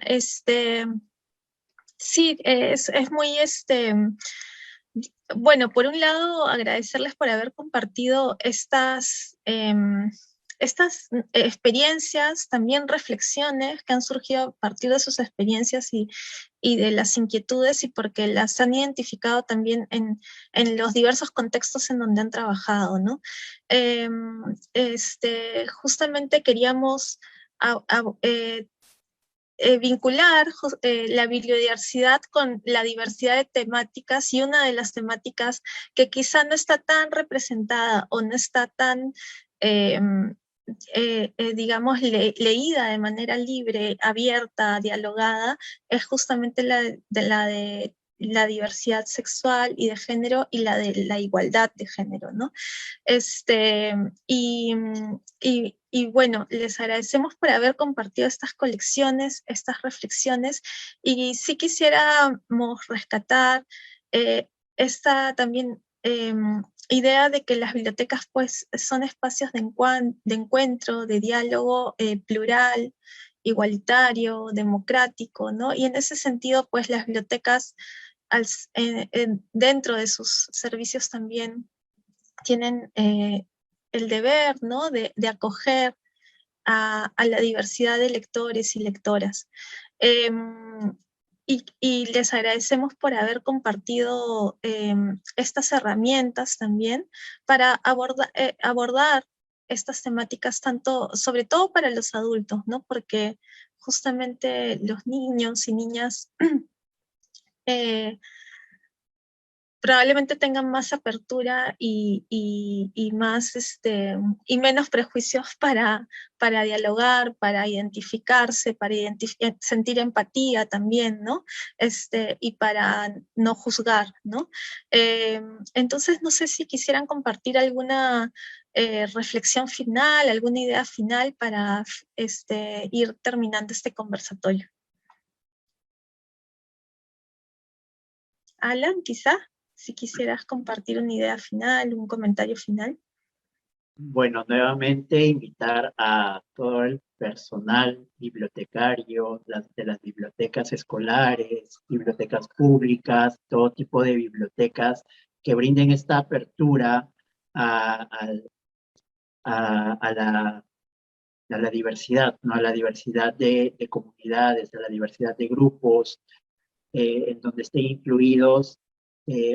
A: Sí, es muy, bueno, por un lado, agradecerles por haber compartido estas experiencias, también reflexiones que han surgido a partir de sus experiencias y de las inquietudes y porque las han identificado también en los diversos contextos en donde han trabajado, ¿no? Justamente queríamos vincular la biodiversidad con la diversidad de temáticas y una de las temáticas que quizá no está tan representada o no está tan, digamos, leída de manera libre, abierta, dialogada, es justamente la de la diversidad sexual y de género y la de la igualdad de género, ¿no? Y bueno, les agradecemos por haber compartido estas colecciones, estas reflexiones, y sí quisiéramos rescatar esta también idea de que las bibliotecas pues son espacios de encuentro, de diálogo plural, igualitario, democrático, ¿no? Y en ese sentido, pues las bibliotecas dentro de sus servicios también tienen el deber, ¿no? de acoger a la diversidad de lectores y lectoras. Y les agradecemos por haber compartido estas herramientas también para abordar estas temáticas, sobre todo para los adultos, ¿no? Porque justamente los niños y niñas probablemente tengan más apertura y más y menos prejuicios para dialogar, para identificarse, para sentir empatía también, ¿no? Y para no juzgar, ¿no? Entonces, no sé si quisieran compartir alguna reflexión final, alguna idea final para ir terminando este conversatorio. Alan, quizá, si quisieras compartir una idea final, un comentario final.
B: Bueno, nuevamente invitar a todo el personal bibliotecario, de las bibliotecas escolares, bibliotecas públicas, todo tipo de bibliotecas que brinden esta apertura a la diversidad, ¿no? A la diversidad de comunidades, a la diversidad de grupos, en donde estén incluidos,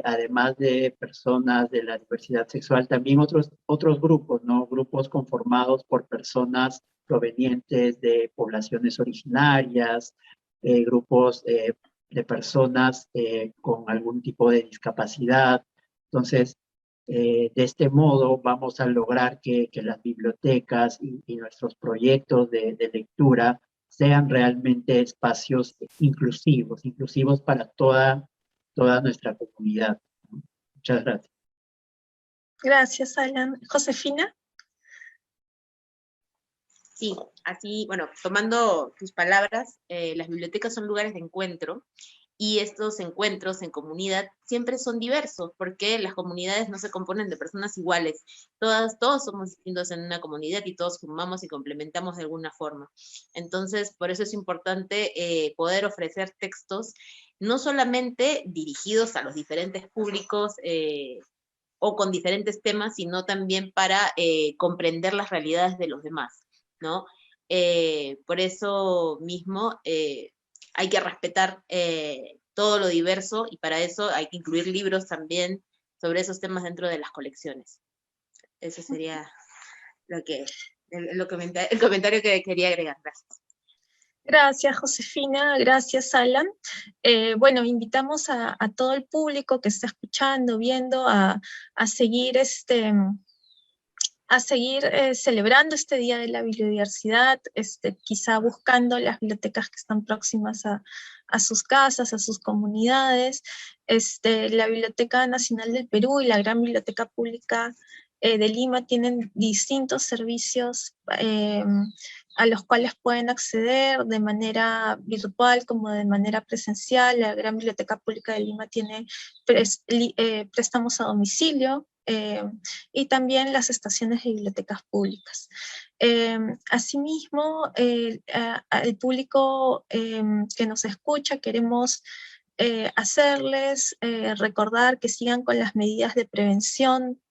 B: además de personas de la diversidad sexual, también otros grupos, ¿no? Grupos conformados por personas provenientes de poblaciones originarias, grupos de personas con algún tipo de discapacidad. Entonces, de este modo vamos a lograr que las bibliotecas y nuestros proyectos de lectura sean realmente espacios inclusivos para toda nuestra comunidad. Muchas gracias.
A: Gracias, Alan. Josefina.
C: Sí, así, bueno, tomando tus palabras, las bibliotecas son lugares de encuentro y estos encuentros en comunidad siempre son diversos porque las comunidades no se componen de personas iguales. Todos somos distintos en una comunidad y todos formamos y complementamos de alguna forma. Entonces, por eso es importante poder ofrecer textos no solamente dirigidos a los diferentes públicos o con diferentes temas, sino también para comprender las realidades de los demás, ¿no? Por eso mismo hay que respetar todo lo diverso y para eso hay que incluir libros también sobre esos temas dentro de las colecciones. Eso sería el comentario que quería agregar. Gracias.
A: Gracias, Josefina. Gracias, Alan. Bueno, invitamos a todo el público que está escuchando, viendo, a seguir celebrando este Día de la Biodiversidad, quizá buscando las bibliotecas que están próximas a sus casas, a sus comunidades. La Biblioteca Nacional del Perú y la Gran Biblioteca Pública de Lima tienen distintos servicios a los cuales pueden acceder de manera virtual como de manera presencial. La Gran Biblioteca Pública de Lima tiene préstamos a domicilio, y también las estaciones de bibliotecas públicas. Asimismo, al público que nos escucha, queremos hacerles recordar que sigan con las medidas de prevención,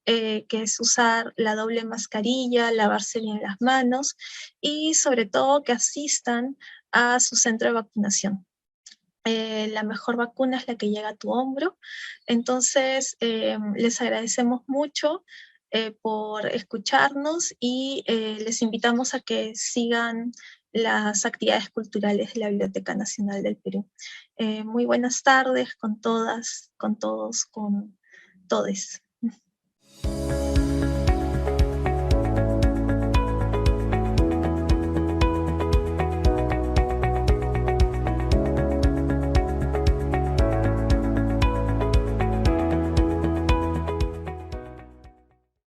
A: que es usar la doble mascarilla, lavarse bien las manos y sobre todo que asistan a su centro de vacunación. La mejor vacuna es la que llega a tu hombro. Entonces, les agradecemos mucho por escucharnos y les invitamos a que sigan las actividades culturales de la Biblioteca Nacional del Perú. Muy buenas tardes con todas, con todos, con todes.